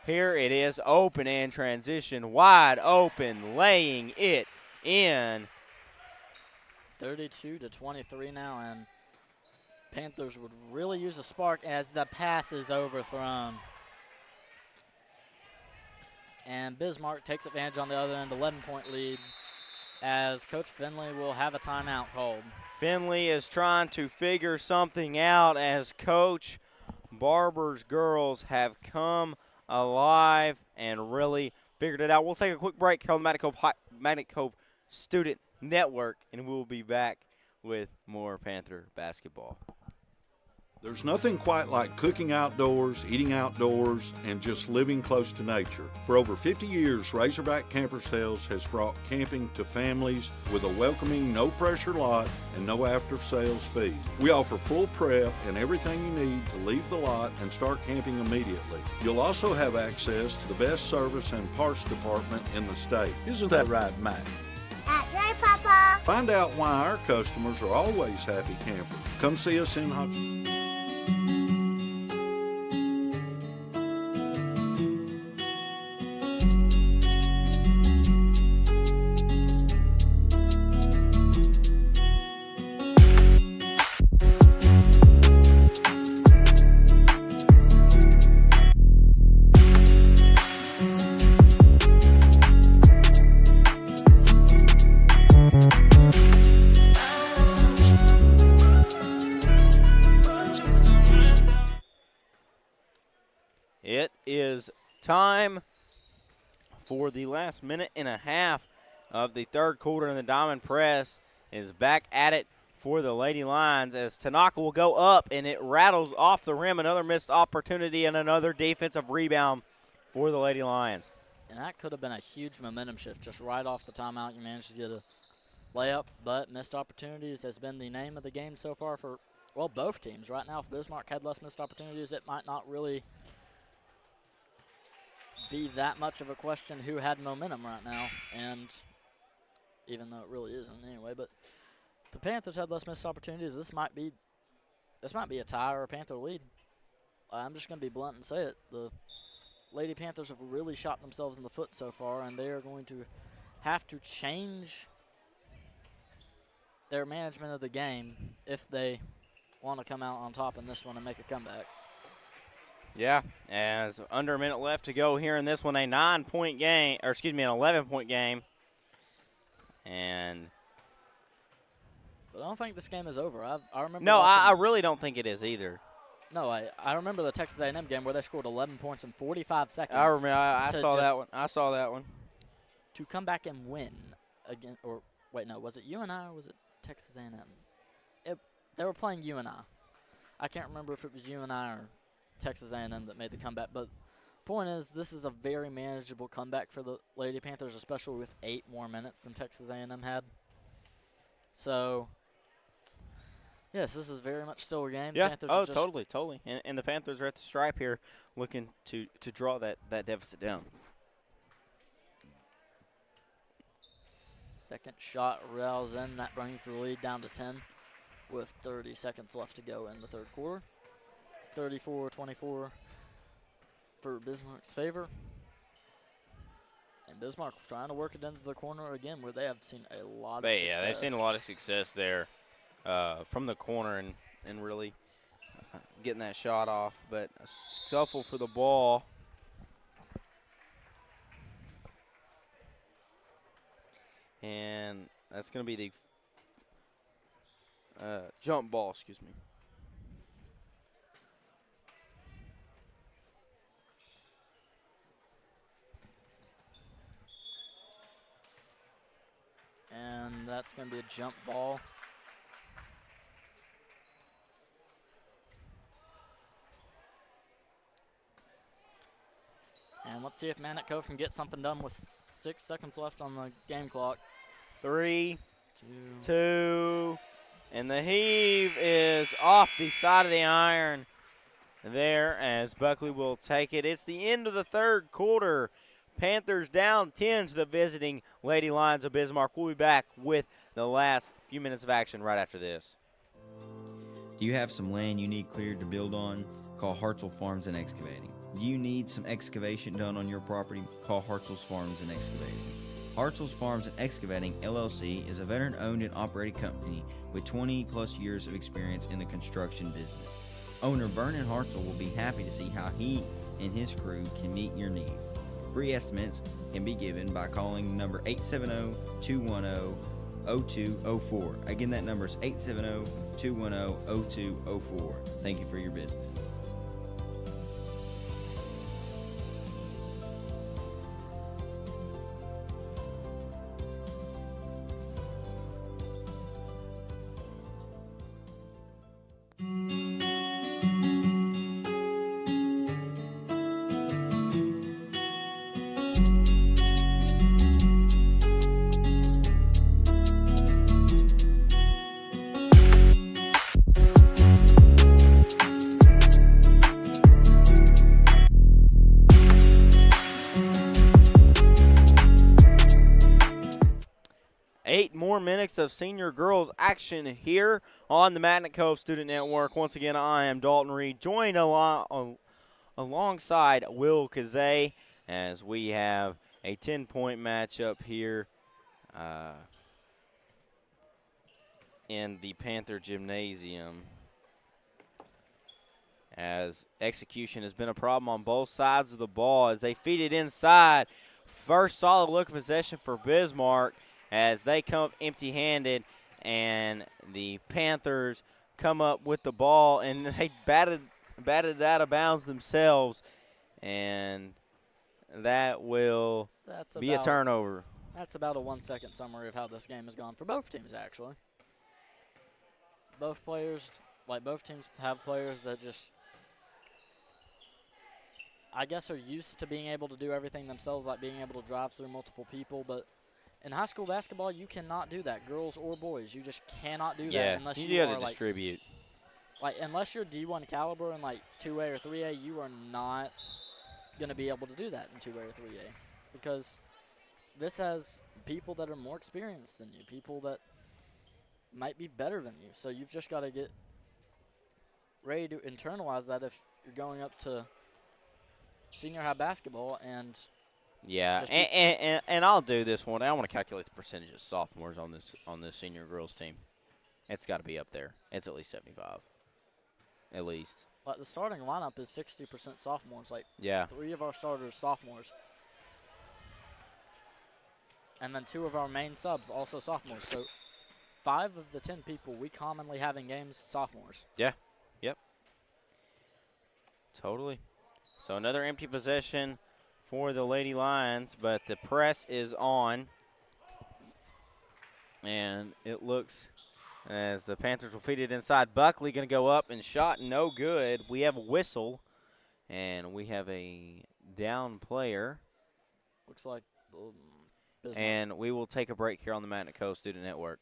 here it is, open and transition, wide open, laying it in. 32-23 now, and Panthers would really use a spark as the pass is overthrown. And Bismarck takes advantage on the other end, 11-point lead, as Coach Finley will have a timeout called. Finley is trying to figure something out as Coach Barber's girls have come alive and really figured it out. We'll take a quick break here on the Magnet Cove Student Network, and we'll be back with more Panther basketball. There's nothing quite like cooking outdoors, eating outdoors, and just living close to nature. For over 50 years, Razorback Camper Sales has brought camping to families with a welcoming, no-pressure lot and no after-sales fee. We offer full prep and everything you need to leave the lot and start camping immediately. You'll also have access to the best service and parts department in the state. Isn't that right, Matt? That's right, Papa. Find out why our customers are always happy campers. Come see us in Hot. It is time for the last minute and a half of the third quarter, and the Diamond Press is back at it for the Lady Lions as Tanaka will go up, and it rattles off the rim. Another missed opportunity and another defensive rebound for the Lady Lions. And that could have been a huge momentum shift just right off the timeout. You managed to get a layup, but missed opportunities has been the name of the game so far for, well, both teams. Right now, if Bismarck had less missed opportunities, it might not really be that much of a question who had momentum right now, and even though it really isn't anyway. But the Panthers had less missed opportunities. This might be a tie or a Panther lead. I'm just going to be blunt and say it. The Lady Panthers have really shot themselves in the foot so far, and they are going to have to change their management of the game if they want to come out on top in this one and make a comeback. Yeah, as under a minute left to go here in this one, a 9-point game, or excuse me, an 11-point game. But I don't think this game is over. I remember. No, I really don't think it is either. No, I remember the Texas A&M game where they scored 11 points in 45 seconds. I remember. I saw that one. I saw that one. To come back and win again, or wait, no, was it UNI or was it Texas A&M? They were playing UNI. I can't remember if it was UNI or Texas A&M that made the comeback, but Point is, this is a very manageable comeback for the Lady Panthers, especially with 8 more minutes than Texas A&M had. So, yes, this is very much still a game. Yeah. Panthers Oh, are just totally. And the Panthers are at the stripe here, looking to draw that deficit down. Second shot rails in. That brings the lead down to 10 with 30 seconds left to go in the third quarter. 34-24 for Bismarck's favor. And Bismarck's trying to work it into the corner again, where they have seen a lot of success. Yeah, they've seen a lot of success there from the corner and really getting that shot off. But a scuffle for the ball. And that's going to be the jump ball, excuse me. And that's going to be a jump ball. And let's see if Cove can get something done with 6 seconds left on the game clock. 3, 2, and the heave is off the side of the iron there as Buckley will take it. It's the end of the third quarter. Panthers down 10 to the visiting Lady Lions of Bismarck. We'll be back with the last few minutes of action right after this. Do you have some land you need cleared to build on? Call Hartzell Farms and Excavating. Do you need some excavation done on your property? Call Hartzell's Farms and Excavating. Hartzell's Farms and Excavating, LLC, is a veteran-owned and operated company with 20-plus years of experience in the construction business. Owner Vernon Hartzell will be happy to see how he and his crew can meet your needs. Free estimates can be given by calling number 870-210-0204. Again, that number is 870-210-0204. Thank you for your business. Minutes of senior girls action here on the Magnet Cove Student Network. Once again, I am Dalton Reed, joined alongside Will Kazay as we have a 10-point matchup here in the Panther Gymnasium, as execution has been a problem on both sides of the ball as they feed it inside. First solid look of possession for Bismarck, as they come up empty-handed, and the Panthers come up with the ball, and they batted it out of bounds themselves, and that will be a turnover. That's about a 1-second summary of how this game has gone for both teams, actually. Both teams have players that just, I guess, are used to being able to do everything themselves, like being able to drive through multiple people, but in high school basketball, you cannot do that, girls or boys. You just cannot do that unless you have are to distribute. Unless you're D1 caliber in 2A or 3A, you are not going to be able to do that in 2A or 3A, because this has people that are more experienced than you, people that might be better than you. So you've just got to get ready to internalize that if you're going up to senior high basketball. And yeah, and I'll do this one. I want to calculate the percentage of sophomores on this senior girls team. It's got to be up there. It's at least 75, at least. The starting lineup is 60% sophomores. 3 of our starters sophomores, and then 2 of our main subs also sophomores. So 5 of the 10 people we commonly have in games sophomores. Yeah. Yep. Totally. So another empty possession for the Lady Lions, but the press is on, and it looks as the Panthers will feed it inside. Buckley going to go up and shot no good. We have a whistle, and we have a down player. Looks like Bismarck. And we will take a break here on the Magnet Cove Student Network.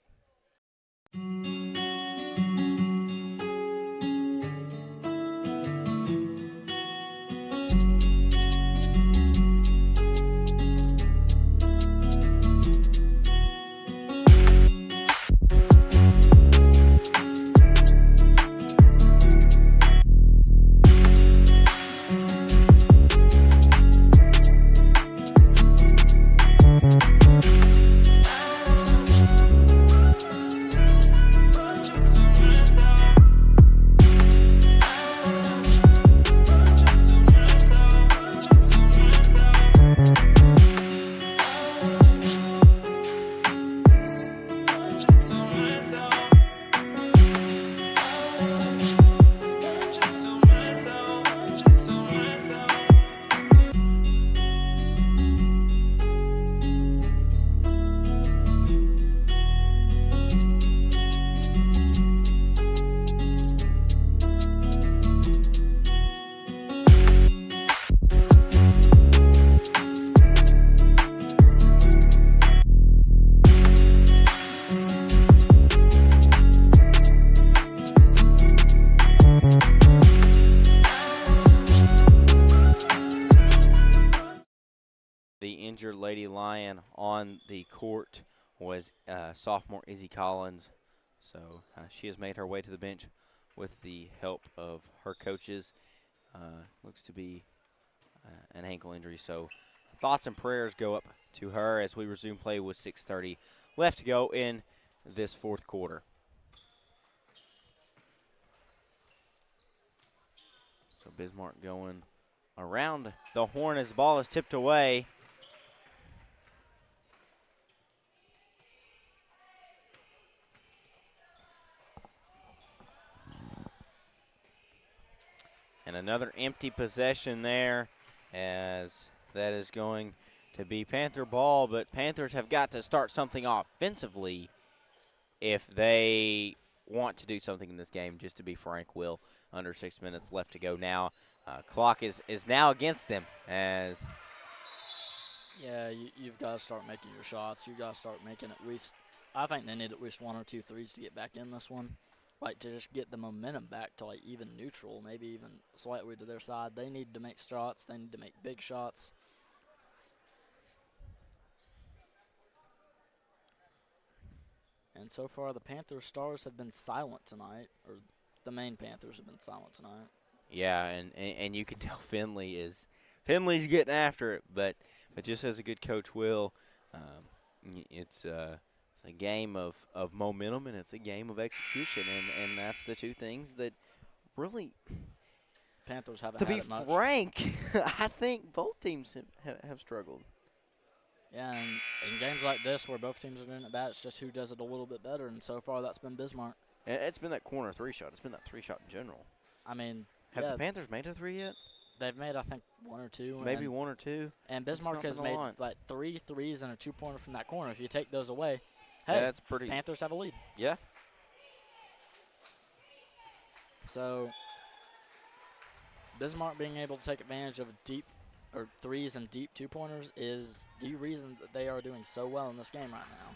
The injured Lady Lion on the court was sophomore Izzy Collins. So she has made her way to the bench with the help of her coaches. Looks to be an ankle injury. So thoughts and prayers go up to her as we resume play with 6:30 left to go in this fourth quarter. So Bismarck going around the horn as the ball is tipped away. And another empty possession there, as that is going to be Panther ball. But Panthers have got to start something offensively if they want to do something in this game, just to be frank, Will. Under 6 minutes left to go now. Clock is now against them. As Yeah, you've got to start making your shots. You've got to start making at least, I think they need at least 1 or 2 threes to get back in this one. Like, to just get the momentum back to, like, even neutral, maybe even slightly to their side. They need to make shots. They need to make big shots. And so far, the Panthers stars have been silent tonight, or the main Panthers have been silent tonight. yeah, and you can tell Finley's getting after it, but just as a good coach will, it's a game of momentum, and it's a game of execution, and that's the two things that really, Panthers haven't to had be it much. frank, I think both teams have struggled. Yeah, and in games like this where both teams are doing it bad, it's just who does it a little bit better, and so far that's been Bismarck. And it's been that corner 3 shot. It's been that 3 shot in general. I mean, Have yeah, the Panthers made a 3 yet? they've made, I think, 1 or 2. Maybe 1 or 2. And Bismarck not has been a made lot. like 3 threes and a 2-pointer from that corner. If you take those away, hey, That's pretty. Panthers have a lead. Yeah. So Bismarck being able to take advantage of deep or threes and deep 2-pointers is the reason that they are doing so well in this game right now.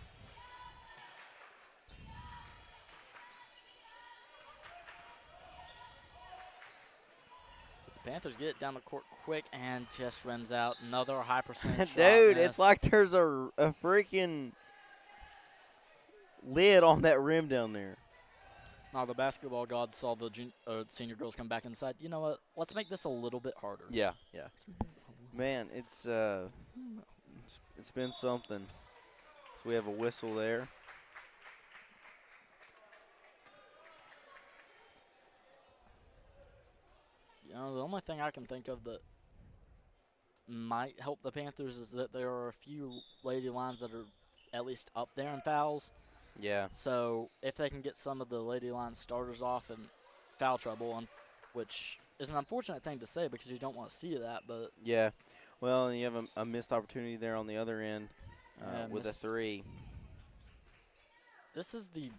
The Panthers get it down the court quick and just rims out another high percentage shot Dude, miss. it's like there's a freaking lid on that rim down there. Now the basketball gods saw the senior girls come back inside. You know what? Let's make this a little bit harder. Yeah. Man, it's been something. So we have a whistle there. You know, the only thing I can think of that might help the Panthers is that there are a few Lady Lions that are at least up there in fouls. Yeah. So if they can get some of the Lady Lions starters off in foul trouble, which is an unfortunate thing to say because you don't want to see that, but Yeah. Well, and you have a missed opportunity there on the other end with a 3. this is the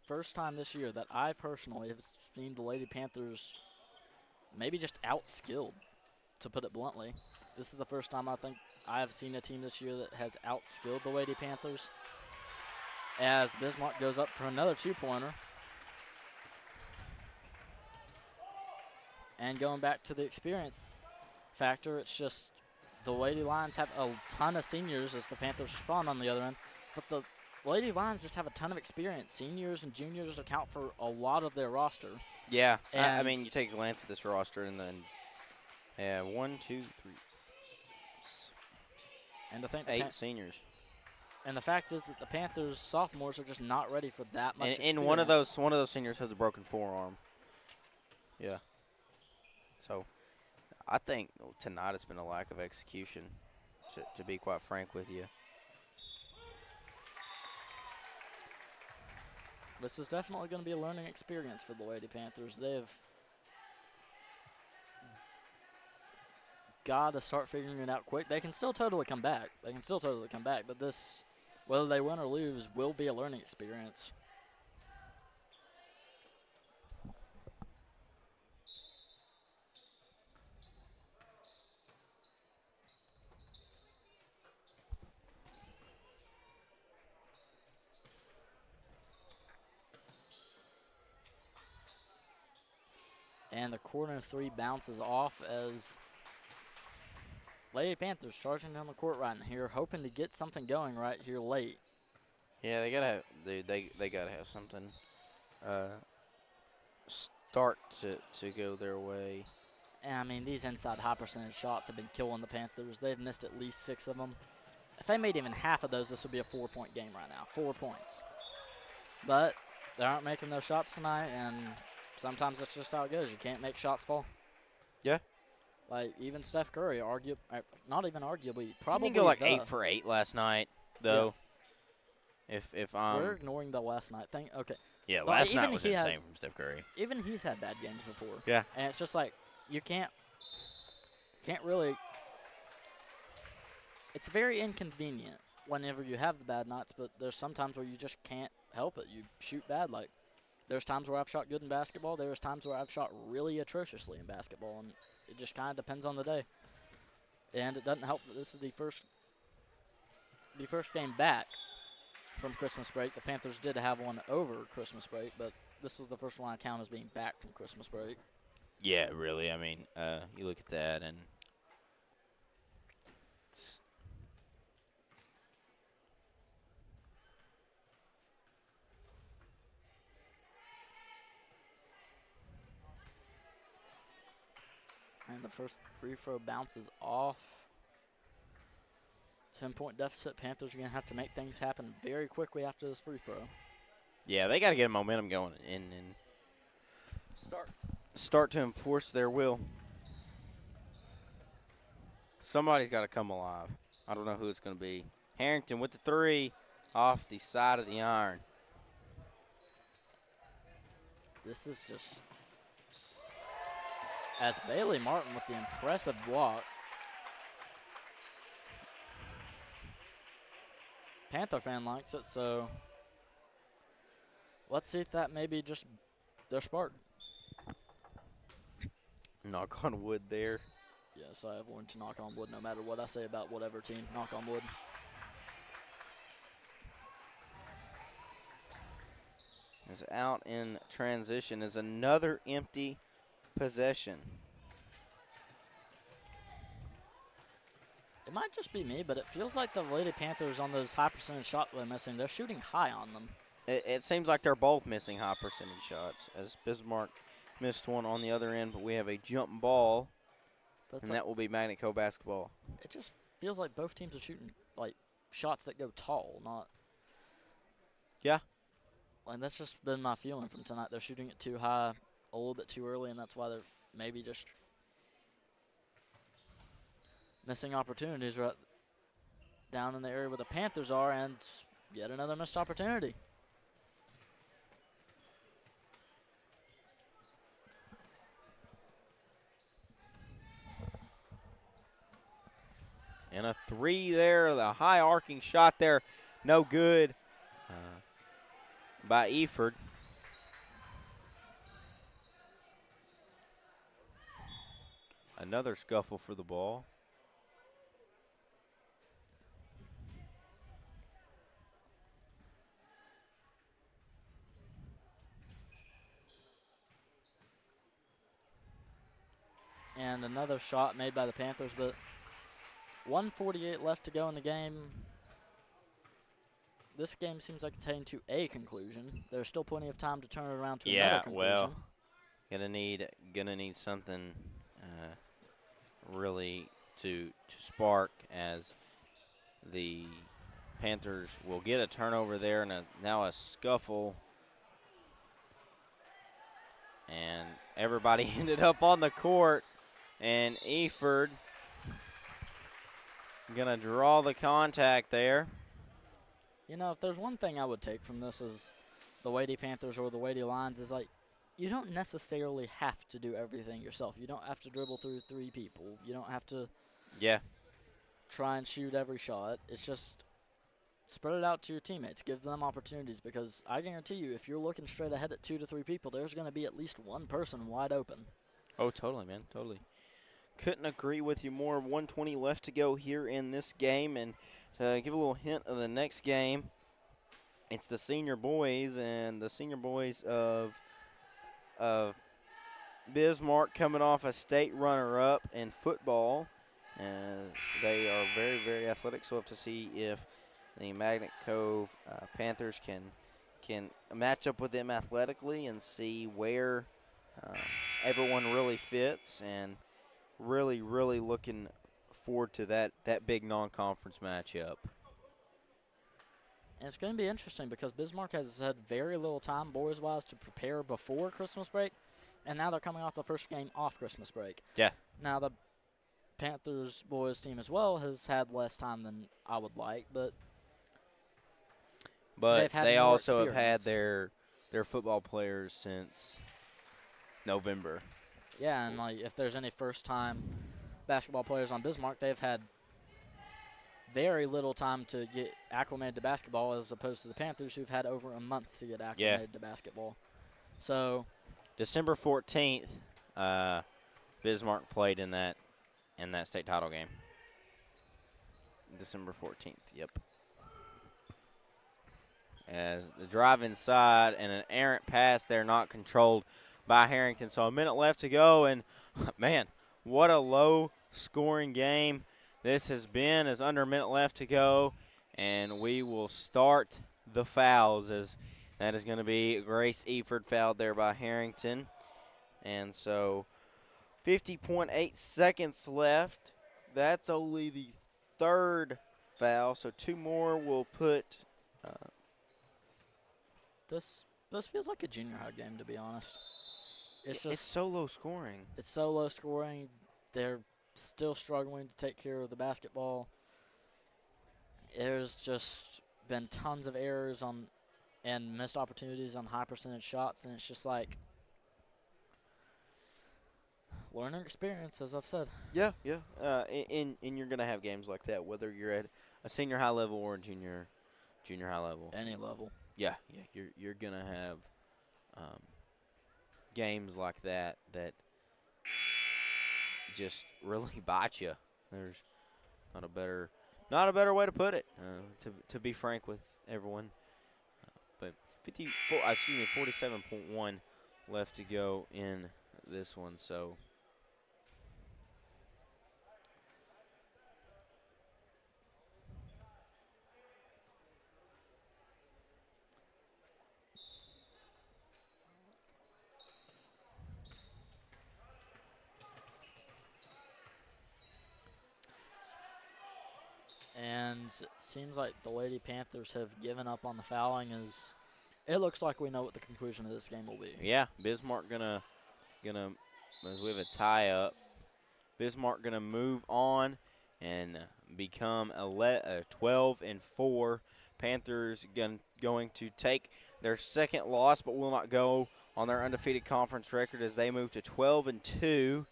first time this year that I personally have seen the Lady Panthers maybe just outskilled to put it bluntly. This is the first time I think I have seen a team this year that has outskilled the Lady Panthers. As Bismarck goes up for another two-pointer. And going back to the experience factor, it's just the Lady Lions have a ton of seniors as the Panthers respond on the other end. But the Lady Lions just have a ton of experience. Seniors and juniors account for a lot of their roster. Yeah, I And- mean, you take a glance at this roster and then 1, 2, 3, 4, 5, 6, And I think 8 seniors. and the fact is that the Panthers sophomores are just not ready for that much And one of those seniors has a broken forearm. Yeah. So I think tonight it's been a lack of execution, to be quite frank with you. This is definitely going to be a learning experience for the Lady Panthers. They've got to start figuring it out quick. They can still totally come back. But this, whether they win or lose, will be a learning experience. And the corner three bounces off as Lady Panthers charging down the court right in here, hoping to get something going right here late. Yeah, they gotta have they gotta have something start to go their way. And I mean, these inside high percentage shots have been killing the Panthers. They've missed at least 6 of them. If they made even half of those, this would be a 4-point game right now. 4 points. But they aren't making those shots tonight, and sometimes that's just how it goes. You can't make shots fall. Yeah. Like, even Steph Curry, not even arguably, probably Didn't he go like the- 8 for 8 last night, though? If We're ignoring the last night thing. Okay. yeah, But last even night was he insane has- from Steph Curry. Even he's had bad games before. Yeah. And it's just like, you can't really. It's very inconvenient whenever you have the bad nights, but there's some times where you just can't help it. You shoot bad. Like, there's times where I've shot good in basketball. There's times where I've shot really atrociously in basketball, and it just kind of depends on the day. And it doesn't help that this is the first game back from Christmas break. The Panthers did have one over Christmas break, but this is the first one I count as being back from Christmas break. Yeah, really. I mean, you look at that and it's And the first free throw bounces off. 10-point deficit. Panthers are going to have to make things happen very quickly after this free throw. yeah, they got to get momentum going and start to enforce their will. Somebody's got to come alive. I don't know who it's going to be. Harrington with the 3 off the side of the iron. This is just, as Bailey Martin with the impressive block. Panther fan likes it, so let's see if that may be just their spark. Knock on wood there. Yes, I have learned to knock on wood no matter what I say about whatever team. Knock on wood. Is out in transition is another empty possession. It might just be me, but it feels like the Lady Panthers on those high percentage shots they're missing, they're shooting high on them. It seems like they're both missing high percentage shots, as Bismarck missed one on the other end, but we have a jump ball, But it's and like, that will be Magnet Cove basketball. it just feels like both teams are shooting like shots that go tall, not. Yeah. Like, that's just been my feeling from tonight. They're shooting it too high, a little bit too early, and that's why they're maybe just missing opportunities right down in the area where the Panthers are, and yet another missed opportunity. And a 3 there, the high arcing shot there, no good by Eford. Another scuffle for the ball. And another shot made by the Panthers, but 1:48 left to go in the game. This game seems like it's heading to a conclusion. There's still plenty of time to turn it around to another conclusion. Well, gonna need something really to spark, as the Panthers will get a turnover there and now a scuffle. And everybody ended up on the court, and Eford gonna draw the contact there. You know, if there's one thing I would take from this is the Lady Panthers or the Lady Lions is, like, you don't necessarily have to do everything yourself. You don't have to dribble through 3 people. You don't have to try and shoot every shot. It's just spread it out to your teammates. Give them opportunities, because I guarantee you, if you're looking straight ahead at 2 to 3 people, there's going to be at least one person wide open. Oh, totally, man, totally. Couldn't agree with you more. 1:20 left to go here in this game, and to give a little hint of the next game, it's the senior boys, and the senior boys of Bismarck coming off a state runner-up in football. And they are very, very athletic, so we'll have to see if the Magnet Cove Panthers can match up with them athletically and see where everyone really fits, and really, really looking forward to that big non-conference matchup. And it's going to be interesting because Bismarck has had very little time, boys-wise, to prepare before Christmas break, and now they're coming off the first game off Christmas break. Yeah. Now the Panthers boys team as well has had less time than I would like, but they also have had experience. their football players since November. Yeah, and like if there's any first-time basketball players on Bismarck, they've had very little time to get acclimated to basketball, as opposed to the Panthers, who've had over a month to get acclimated to basketball. So December 14th, Bismarck played in that state title game. December 14th, yep. As the drive inside and an errant pass there, not controlled by Harrington. So a minute left to go, and man, what a low-scoring game this has been. As under a minute left to go, and we will start the fouls, as that is going to be Grace Eford fouled there by Harrington. And so 50.8 seconds left. That's only the 3rd foul, so 2 more will put This feels like a junior high game, to be honest. It's so low scoring. It's so low scoring. They're still struggling to take care of the basketball. There's just been tons of errors and missed opportunities on high percentage shots, and it's just like learning experience, as I've said. Yeah. And you're going to have games like that, whether you're at a senior high level or a junior high level. Any level. Yeah. You're going to have games like that just really bite you. There's not a better way to put it, to be frank with everyone. But 47.1 left to go in this one, so And it seems like the Lady Panthers have given up on the fouling. It looks like we know what the conclusion of this game will be. yeah, Bismarck gonna as we have a tie up, Bismarck gonna move on and become 12-4. Panthers going to take their 2nd loss, but will not go on their undefeated conference record as they move to 12-2.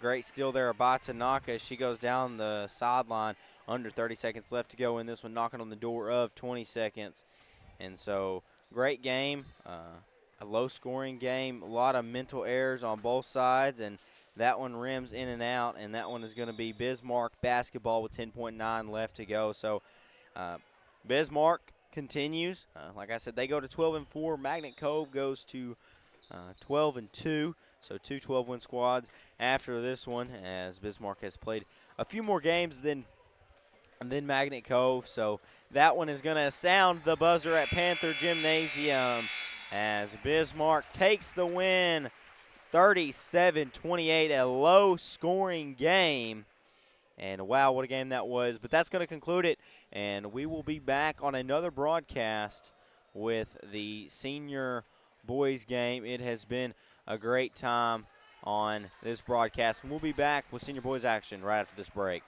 Great steal there by Tanaka. She goes down the sideline. Under 30 seconds left to go in this one, knocking on the door of 20 seconds. And so, great game. a low-scoring game, a lot of mental errors on both sides, and that one rims in and out, and that one is going to be Bismarck basketball with 10.9 left to go. So Bismarck continues. Like I said, they go to 12-4. Magnet Cove goes to 12-2. So two 12-win squads after this one, as Bismarck has played a few more games than Magnet Cove. So that one is going to sound the buzzer at Panther Gymnasium as Bismarck takes the win 37-28, a low-scoring game. And, wow, what a game that was. But that's going to conclude it, and we will be back on another broadcast with the senior boys game. It has been a great time on this broadcast, and we'll be back with senior boys action right after this break.